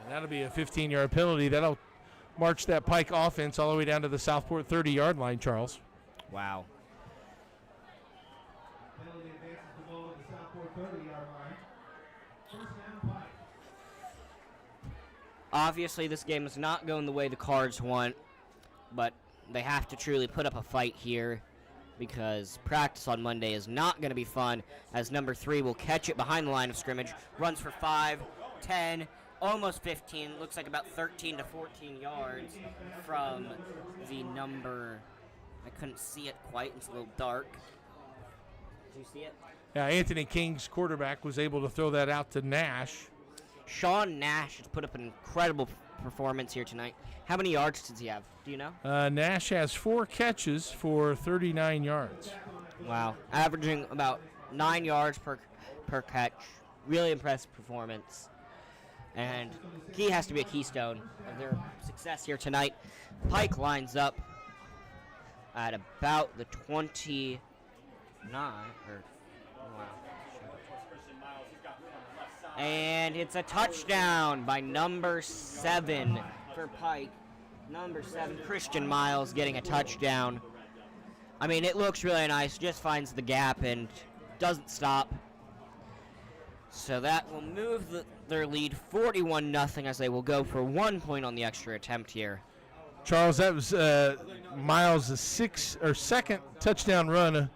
And that'll be a 15-yard penalty. That'll march that Pike offense all the way down to the Southport 30-yard line, Charles. Wow. Penalty advances the ball at the Southport 30-yard line. First down, Pike. Obviously, this game is not going the way the Cards want, but they have to truly put up a fight here because practice on Monday is not going to be fun, as number 3 will catch it behind the line of scrimmage, runs for 5, 10, almost 15, looks like about 13 to 14 yards from the number. I couldn't see it quite, it's a little dark. Did you see it? Yeah, Anthony King's quarterback was able to throw that out to Nash. Sean Nash has put up an incredible performance here tonight. How many yards does he have? Do you know? Nash has 4 catches for 39 yards. Wow. Averaging about 9 yards per catch. Really impressive performance. And he has to be a keystone of their success here tonight. Pike lines up at about the 29. And it's a touchdown by number 7 for Pike. Number 7, Christian Miles, getting a touchdown. I mean, it looks really nice. Just finds the gap and doesn't stop. So that will move their lead 41-0 as they will go for 1 point on the extra attempt here. Charles, that was Miles' second touchdown run.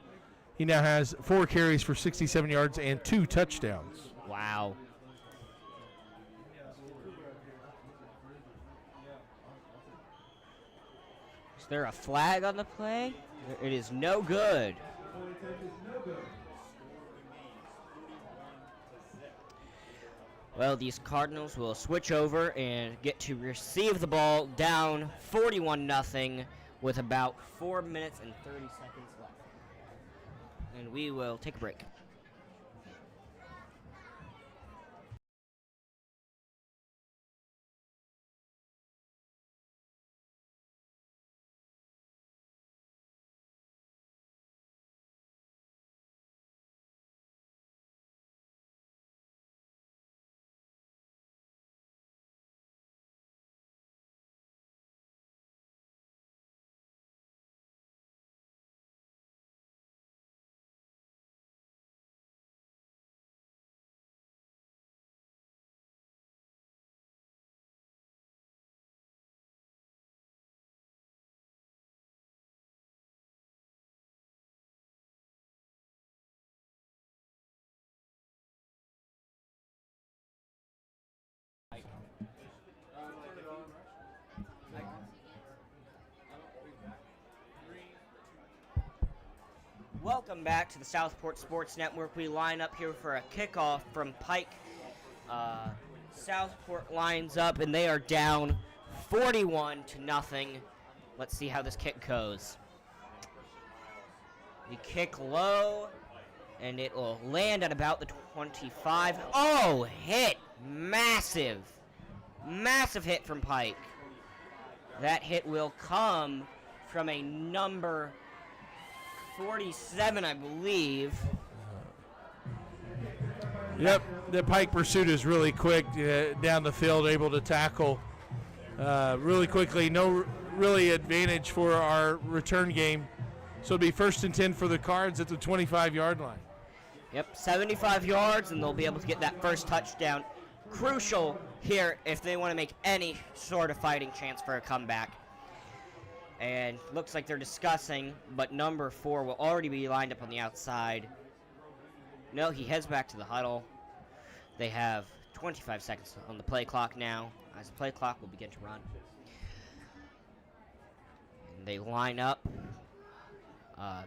He now has 4 carries for 67 yards and 2 touchdowns. Wow. Is there a flag on the play? It is no good. Well, these Cardinals will switch over and get to receive the ball down 41-0 with about 4 minutes and 30 seconds left. And we will take a break. Welcome back to the Southport Sports Network. We line up here for a kickoff from Pike. Southport lines up, and they are down 41-0. Let's see how this kick goes. The kick low, and it will land at about the 25. Oh, hit. Massive. Massive hit from Pike. That hit will come from a number 47, I believe. Yep, the Pike pursuit is really quick down the field, able to tackle really quickly. No really advantage for our return game. So it'll be 1st and 10 for the Cards at the 25-yard line. Yep, 75 yards, and they'll be able to get that first touchdown. Crucial here if they want to make any sort of fighting chance for a comeback. And looks like they're discussing, but number 4 will already be lined up on the outside. No, he heads back to the huddle. They have 25 seconds on the play clock now, as the play clock will begin to run. And they line up.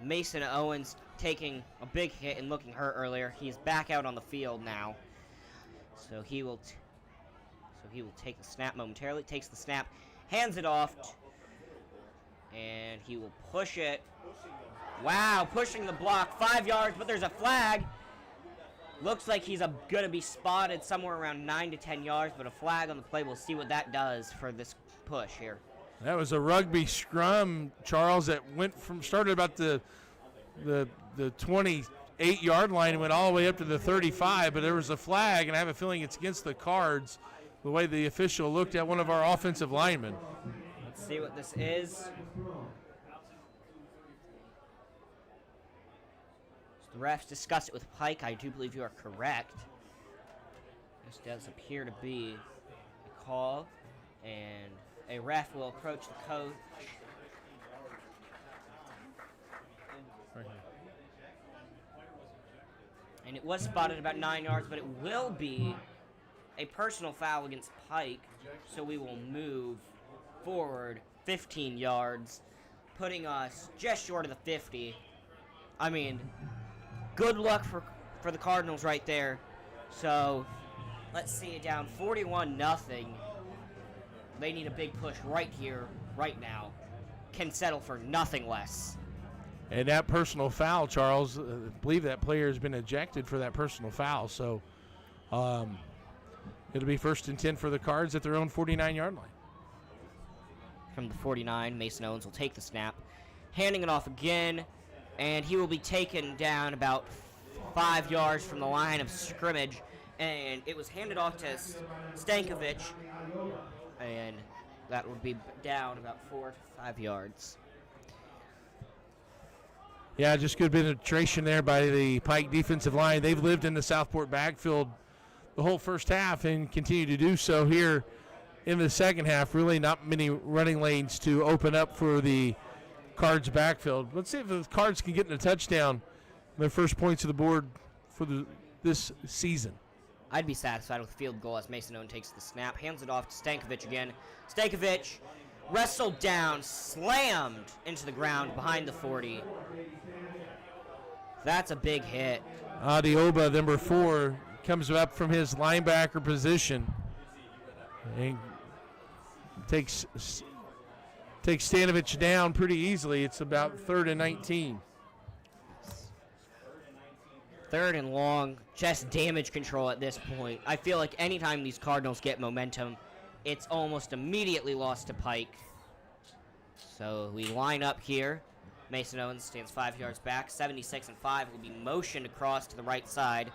Mason Owens taking a big hit and looking hurt earlier. He's back out on the field now. So he will take the snap momentarily. Takes the snap, hands it off, and he will push it. Wow, pushing the block 5 yards, but there's a flag. Looks like he's going to be spotted somewhere around 9 to 10 yards, but a flag on the play. We'll see what that does for this push here. That was a rugby scrum, Charles, that started about the 28-yard line and went all the way up to the 35, but there was a flag, and I have a feeling it's against the Cards, the way the official looked at one of our offensive linemen. Let's see what this is. The refs discussed it with Pike. I do believe you are correct. This does appear to be a call, and a ref will approach the coach. Right here. And it was spotted about 9 yards, but it will be a personal foul against Pike, so we will move forward 15 yards, putting us just short of the 50. I mean, good luck for the Cardinals right there. So let's see it down 41-0. They need a big push right here, right now. Can settle for nothing less. And that personal foul, Charles, I believe that player has been ejected for that personal foul. So it'll be 1st and 10 for the Cards at their own 49-yard line. From the 49, Mason Owens will take the snap, handing it off again, and he will be taken down about 5 yards from the line of scrimmage, and it was handed off to Stankovic, and that would be down about 4 to 5 yards. Yeah, just good penetration there by the Pike defensive line. They've lived in the Southport backfield the whole first half and continue to do so here in the second half. Really not many running lanes to open up for the Cards backfield. Let's see if the Cards can get in a touchdown, their first points of the board for this season. I'd be satisfied with a field goal as Mason Owens takes the snap, hands it off to Stankovic again. Stankovic wrestled down, slammed into the ground behind the 40. That's a big hit. Adioba, number 4, comes up from his linebacker position and takes Stanovich down pretty easily. It's about 3rd and 19. 3rd and long, just damage control at this point. I feel like anytime these Cardinals get momentum, it's almost immediately lost to Pike. So we line up here. Mason Owens stands 5 yards back. 76 and 5 will be motioned across to the right side.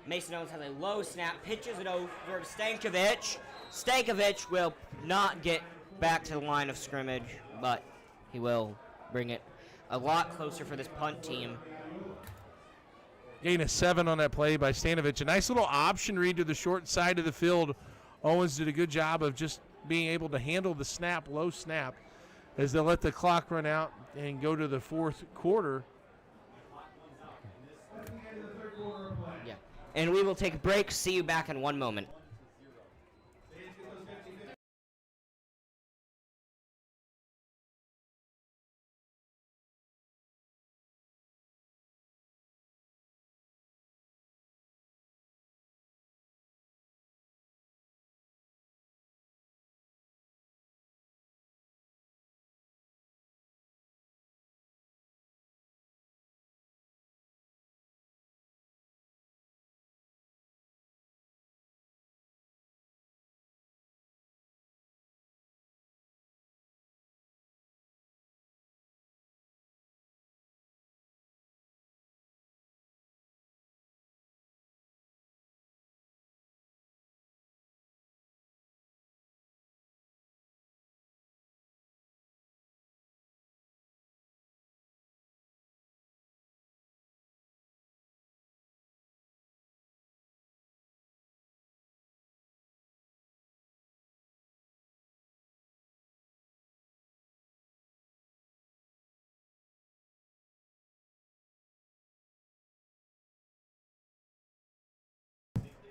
Mason Owens has a low snap, pitches it over to Stankovic. Stankovic will not get back to the line of scrimmage, but he will bring it a lot closer for this punt team. Gain of 7 on that play by Stanovich. A nice little option read to the short side of the field. Owens did a good job of just being able to handle the snap, low snap, as they let the clock run out and go to the 4th quarter. Yeah, and we will take a break. See you back in 1 moment.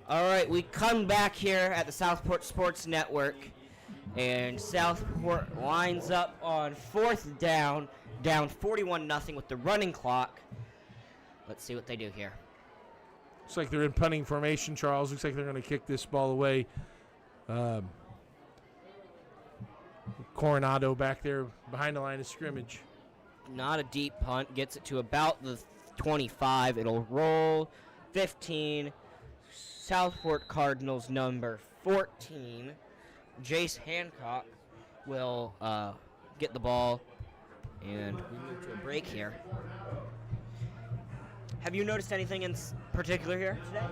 All right, we come back here at the Southport Sports Network, and Southport lines up on 4th down 41-0 with the running clock. Let's see what they do here. Looks like they're in punting formation, Charles. Looks like they're going to kick this ball away. Coronado back there behind the line of scrimmage. Not a deep punt. Gets it to about the 25. It'll roll. 15. Southport Cardinals number 14. Jace Hancock will get the ball. And we move to a break here. Have you noticed anything in particular here today?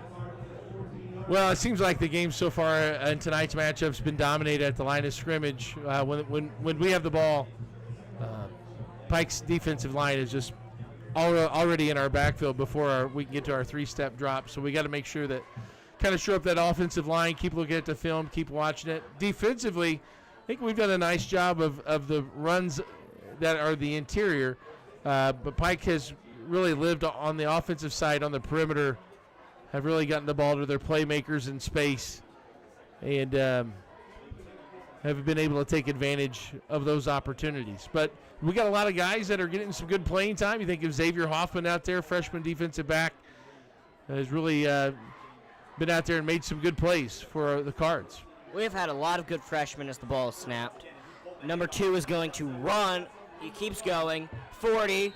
Well, it seems like the game so far in tonight's matchup has been dominated at the line of scrimmage. When we have the ball, Pike's defensive line is just already in our backfield before we can get to our 3-step drop. So we got to make sure that kind of shore up that offensive line, keep looking at the film, keep watching it. Defensively, I think we've done a nice job of the runs that are the interior. But Pike has really lived on the offensive side on the perimeter, have really gotten the ball to their playmakers in space, and have been able to take advantage of those opportunities. But we got a lot of guys that are getting some good playing time. You think of Xavier Hoffman out there, freshman defensive back, has really been out there and made some good plays for the Cards. We've had a lot of good freshmen as the ball is snapped. Number 2 is going to run. He keeps going. 40.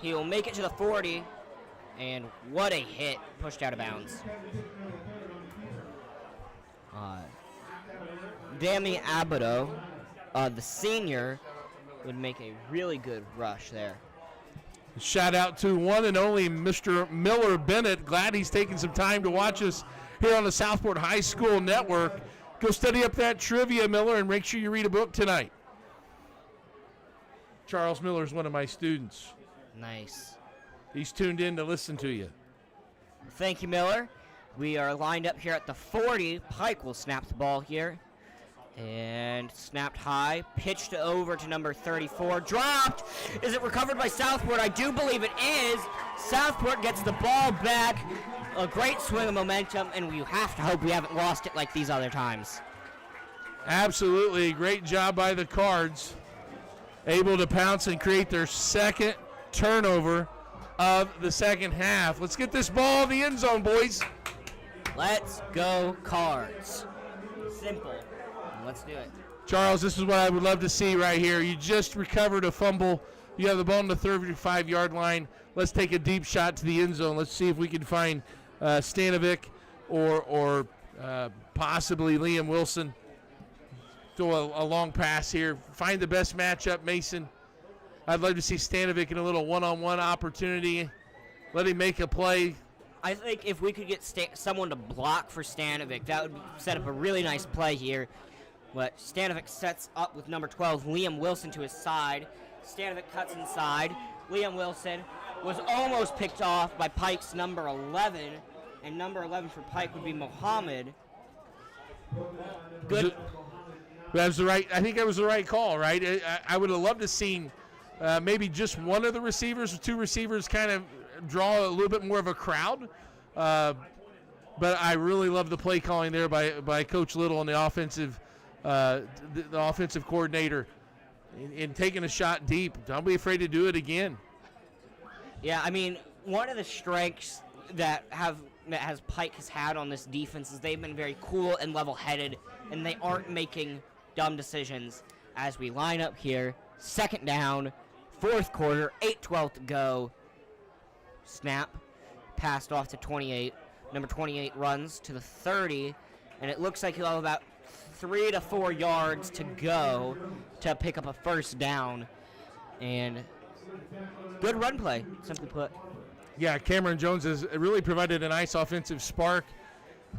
He will make it to the 40. And what a hit. Pushed out of bounds. Dami Abido, the senior, would make a really good rush there. Shout out to one and only Mr. Miller Bennett. Glad he's taking some time to watch us here on the Southport High School Network. Go study up that trivia, Miller, and make sure you read a book tonight. Charles Miller is one of my students. Nice. He's tuned in to listen to you. Thank you, Miller. We are lined up here at the 40. Pike will snap the ball here. And snapped high. Pitched over to number 34. Dropped. Is it recovered by Southport? I do believe it is. Southport gets the ball back. A great swing of momentum, and we have to hope we haven't lost it like these other times. Absolutely. Great job by the Cards. Able to pounce and create their second turnover of the second half. Let's get this ball in the end zone, boys. Let's go Cards. Simple. Let's do it. Charles, this is what I would love to see right here. You just recovered a fumble. You have the ball on the 35-yard line. Let's take a deep shot to the end zone. Let's see if we can find Stanovic or possibly Liam Wilson. Throw a long pass here. Find the best matchup, Mason. I'd love to see Stanovic in a little one-on-one opportunity. Let him make a play. I think if we could get someone to block for Stanovic, that would set up a really nice play here. But Stanovic sets up with number 12, Liam Wilson, to his side. Stanovic cuts inside. Liam Wilson was almost picked off by Pike's number 11. And number 11 for Pike would be Mohammed. Good. That was the right. I think that was the right call, right? I would have loved to have seen maybe just one of the receivers or 2 receivers kind of draw a little bit more of a crowd. But I really love the play calling there by Coach Little and the offensive coordinator in taking a shot deep. Don't be afraid to do it again. Yeah, I mean, one of the strengths that Pike has had on this defense is they've been very cool and level-headed, and they aren't making dumb decisions. As we line up here, second down, 4th quarter, 8:12 to go. Snap, passed off to 28. Number 28 runs to the 30, and it looks like he'll have about 3 to 4 yards to go to pick up a first down. And good run play, simply put. Yeah, Cameron Jones has really provided a nice offensive spark.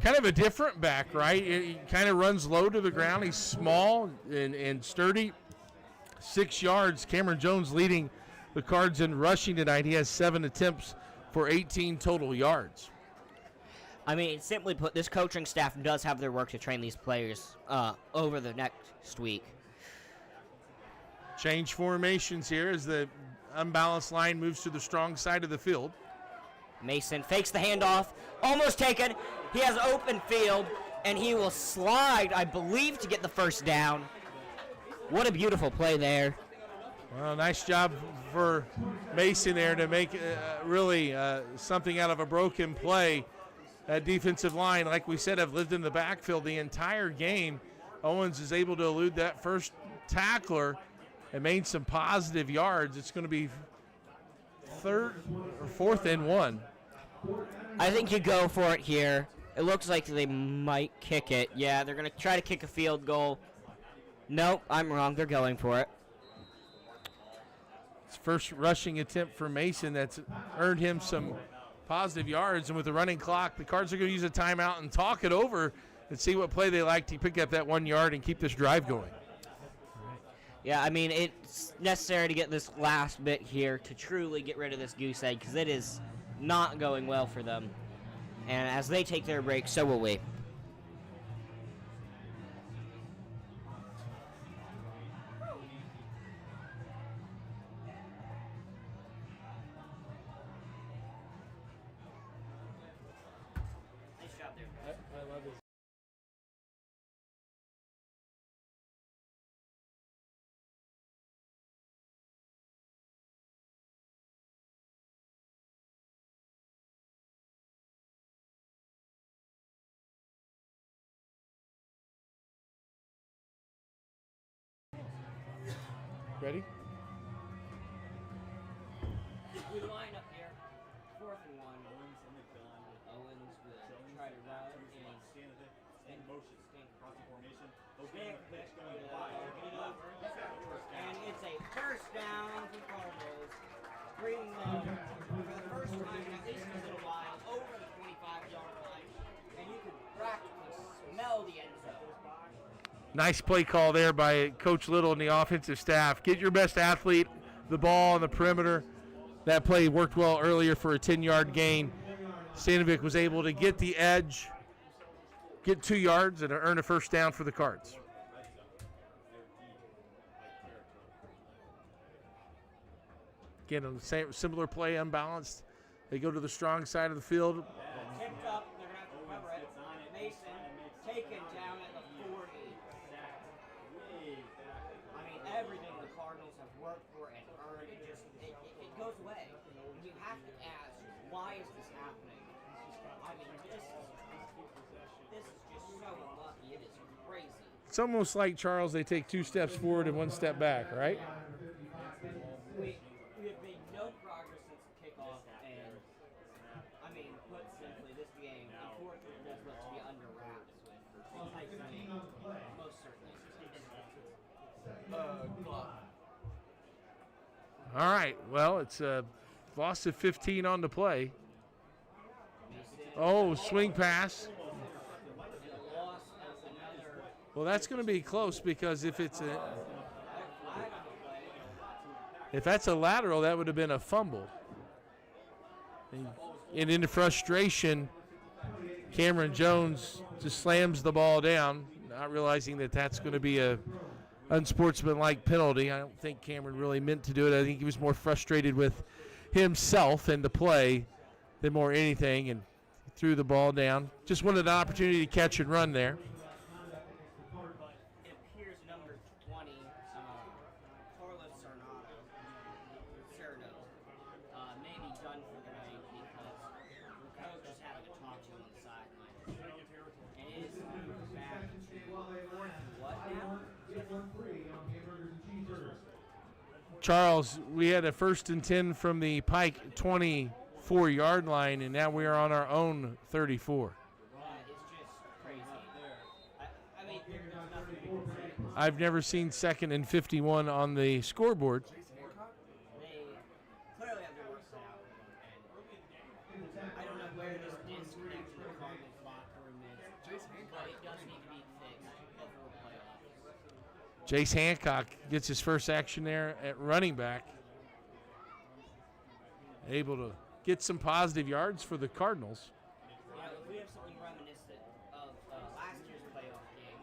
Kind of a different back, right? He kind of runs low to the ground. He's small and sturdy. 6 yards. Cameron Jones leading the Cards in rushing tonight. He has 7 attempts for 18 total yards. I mean, simply put, this coaching staff does have their work to train these players over the next week. Change formations here as the unbalanced line moves to the strong side of the field. Mason fakes the handoff, almost taken, He has open field, and he will slide, I believe, to get the first down. What a beautiful play there. Well, nice job for Mason there to make really something out of a broken play. That defensive line, like we said, have lived in the backfield the entire game. Owens is able to elude that first tackler and made some positive yards. It's going to be 4th and 1. I think you go for it here. It looks like they might kick it. Yeah, they're going to try to kick a field goal. Nope, I'm wrong. They're going for it. It's first rushing attempt for Mason that's earned him some positive yards. And with the running clock, the Cards are going to use a timeout and talk it over and see what play they like to pick up that 1 yard and keep this drive going. Yeah, I mean, it's necessary to get this last bit here to truly get rid of this goose egg because it is not going well for them. And as they take their break, so will we. Nice job there. I love this. Ready? We line up here. 4th and 1. Owens will try to run in motion. Crossing formation. And it's a first down for Cardinals. Bringing them for the first time in at least a little while over the 25-yard line. And you can practically smell the end zone. Nice play call there by Coach Little and the offensive staff. Get your best athlete the ball on the perimeter. That play worked well earlier for a 10-yard gain. Stanovic was able to get the edge, get 2 yards, and earn a first down for the Cards. Again, a similar play, unbalanced. They go to the strong side of the field. Tipped up, they're going to have to cover it. Mason taken down at the 40. I mean, everything the Cardinals have worked for and earned, it goes away. You have to ask, why is this happening? I mean, this is just so unlucky. It is crazy. It's almost like, Charles, they take 2 steps forward and 1 step back, right? We have made no progress since the kickoff, and I mean, put simply, this game, unfortunately, does look to be under wraps with Pike winning, most certainly. All right, well, it's a loss of 15 on the play. Oh, swing pass. Well, that's going to be close because if that's a lateral, that would have been a fumble. And into frustration, Cameron Jones just slams the ball down, not realizing that that's going to be a unsportsmanlike penalty. I don't think Cameron really meant to do it. I think he was more frustrated with himself and the play than more anything, and threw the ball down. Just wanted an opportunity to catch and run there. It appears number 20, Carlos Cerno, may be done for the night because the coach is having to talk to him on the sideline. And it is back to what now? Charles, we had a 1st and 10 from the Pike 24-yard line, and now we are on our own 34. It's just crazy. I mean, there's nothing we can say. I've never seen 2nd and 51 on the scoreboard. They clearly have their work cut out. And I don't know where this disconnection in the Cardinals locker room is, but it does need to be fixed before playoffs. Jace Hancock gets his first action there at running back. Able to get some positive yards for the Cardinals. Yeah, if we have something reminiscent of last year's playoff game,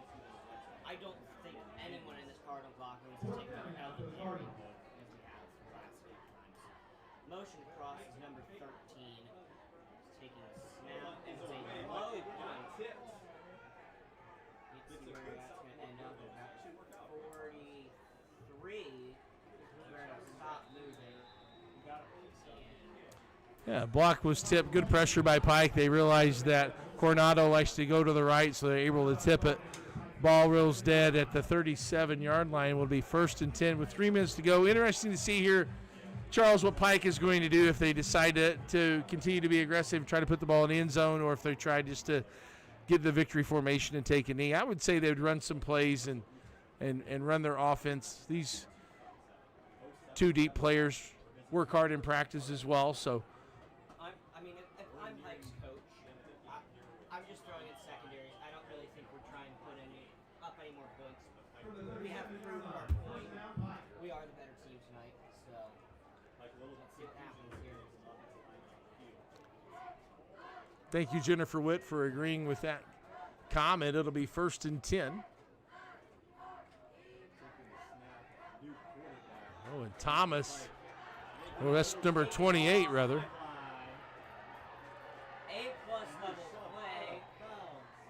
I don't think anyone in this Cardinals locker room has taken an L as we have the last few times. Motion across is number 13. He's taking a snap. It's a low Yeah, block was tipped. Good pressure by Pike. They realized that Coronado likes to go to the right, so they're able to tip it. Ball rolls dead at the 37-yard line. Will be 1st and 10 with 3 minutes to go. Interesting to see here, Charles, what Pike is going to do if they decide to continue to be aggressive, try to put the ball in the end zone, or if they try just to get the victory formation and take a knee. I would say they would run some plays and run their offense. These 2 deep players work hard in practice as well, so. I mean, if I'm Pike's coach, I'm just throwing in secondary. I don't really think we're trying to put up any more points. We have proved our point. We are the better team tonight, so let's see what happens here. Thank you, Jennifer Witt, for agreeing with that comment. It'll be 1st and 10. Oh, and Thomas. Well, that's number 28, rather. A-plus level play,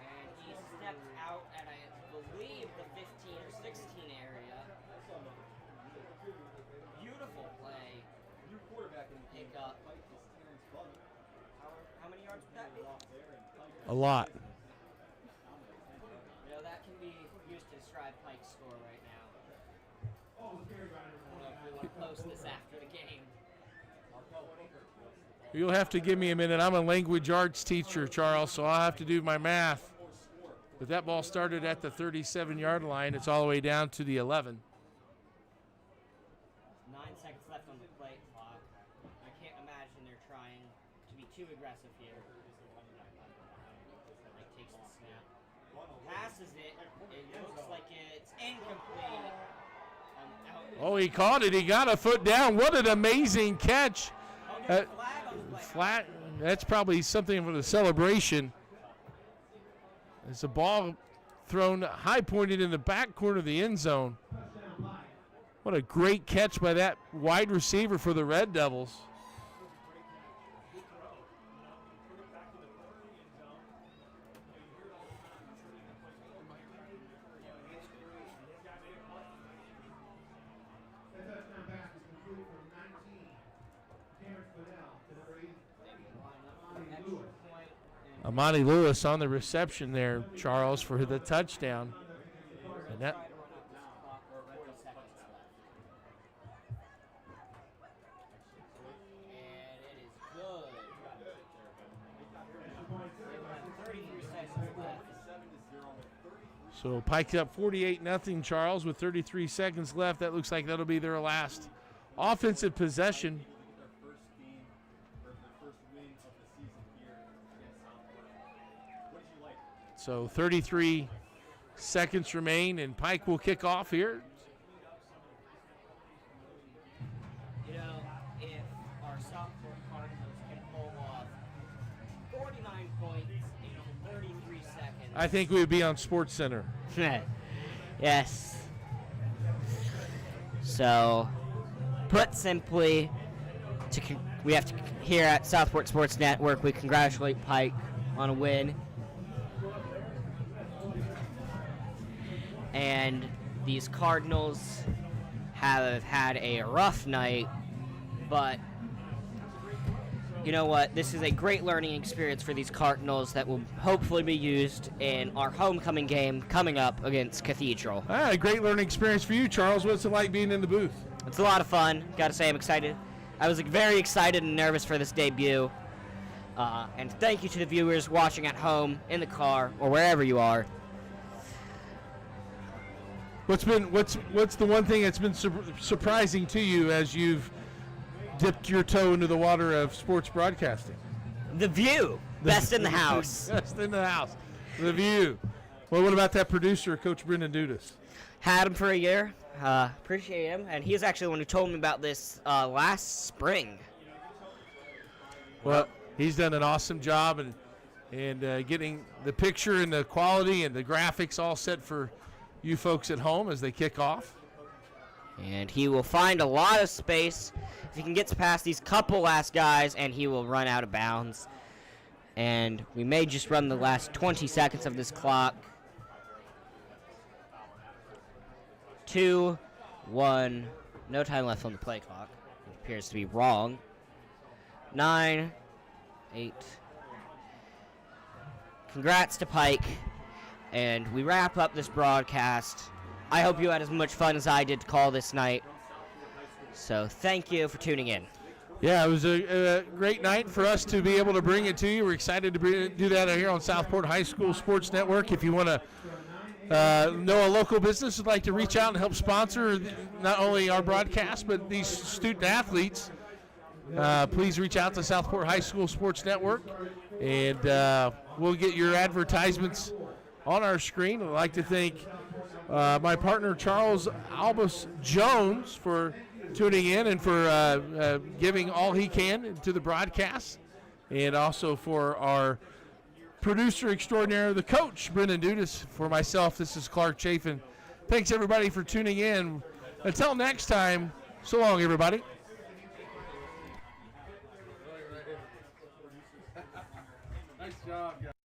and he stepped out at, I believe, the 15 or 16 area. Beautiful play. Pick up. How many yards would that be? A lot. You know, that can be used to describe Pike's score right now. I don't know if we want to post this after the game. You'll have to give me a minute. I'm a language arts teacher, Charles, so I'll have to do my math. But that ball started at the 37-yard line. It's all the way down to the 11. 9 seconds left on the play clock. I can't imagine they're trying to be too aggressive here. Mike takes the snap. Passes it. It looks like it's incomplete. Oh, he caught it. He got a foot down. What an amazing catch. Flat. That's probably something for the celebration. There's a ball thrown high pointed in the back corner of the end zone. What a great catch by that wide receiver for the Red Devils. Amani Lewis on the reception there, Charles, for the touchdown. And that. So Pike's up 48-0, Charles, with 33 seconds left. That looks like that'll be their last offensive possession. So 33 seconds remain, and Pike will kick off here. You know, if our Southport Cardinals can pull off 49 points in 33 seconds. I think we would be on Sports Center. Yes. So, put simply, we have to, here at Southport Sports Network, we congratulate Pike on a win. And these Cardinals have had a rough night, but you know what? This is a great learning experience for these Cardinals that will hopefully be used in our homecoming game coming up against Cathedral. A great learning experience for you, Charles. What's it like being in the booth? It's a lot of fun. Got to say, I'm excited. I was very excited and nervous for this debut. And thank you to the viewers watching at home, in the car, or wherever you are. What's the one thing that's been surprising to you as you've dipped your toe into the water of sports broadcasting? The view. Best in the house. Best in the house. The view. Well, what about that producer, Coach Brendan Dudas? Had him for a year. Appreciate him. And he's actually the one who told me about this last spring. Well, he's done an awesome job and getting the picture and the quality and the graphics all set for you folks at home as they kick off. And he will find a lot of space if he can get past these couple last guys, and he will run out of bounds. And we may just run the last 20 seconds of this clock. 2, 1, no time left on the play clock. It appears to be wrong. 9, 8. Congrats to Pike. And we wrap up this broadcast. I hope you had as much fun as I did to call this night. So thank you for tuning in. Yeah, it was a great night for us to be able to bring it to you. We're excited to do that here on Southport High School Sports Network. If you want to know a local business would like to reach out and help sponsor not only our broadcast but these student athletes, please reach out to Southport High School Sports Network, and we'll get your advertisements on our screen. I'd like to thank my partner Charles Albus Jones for tuning in and for giving all he can to the broadcast, and also for our producer extraordinaire, the coach, Brendan Dudas. For myself, this is Clark Chafin. Thanks, everybody, for tuning in. Until next time, so long, everybody. Nice job, guys.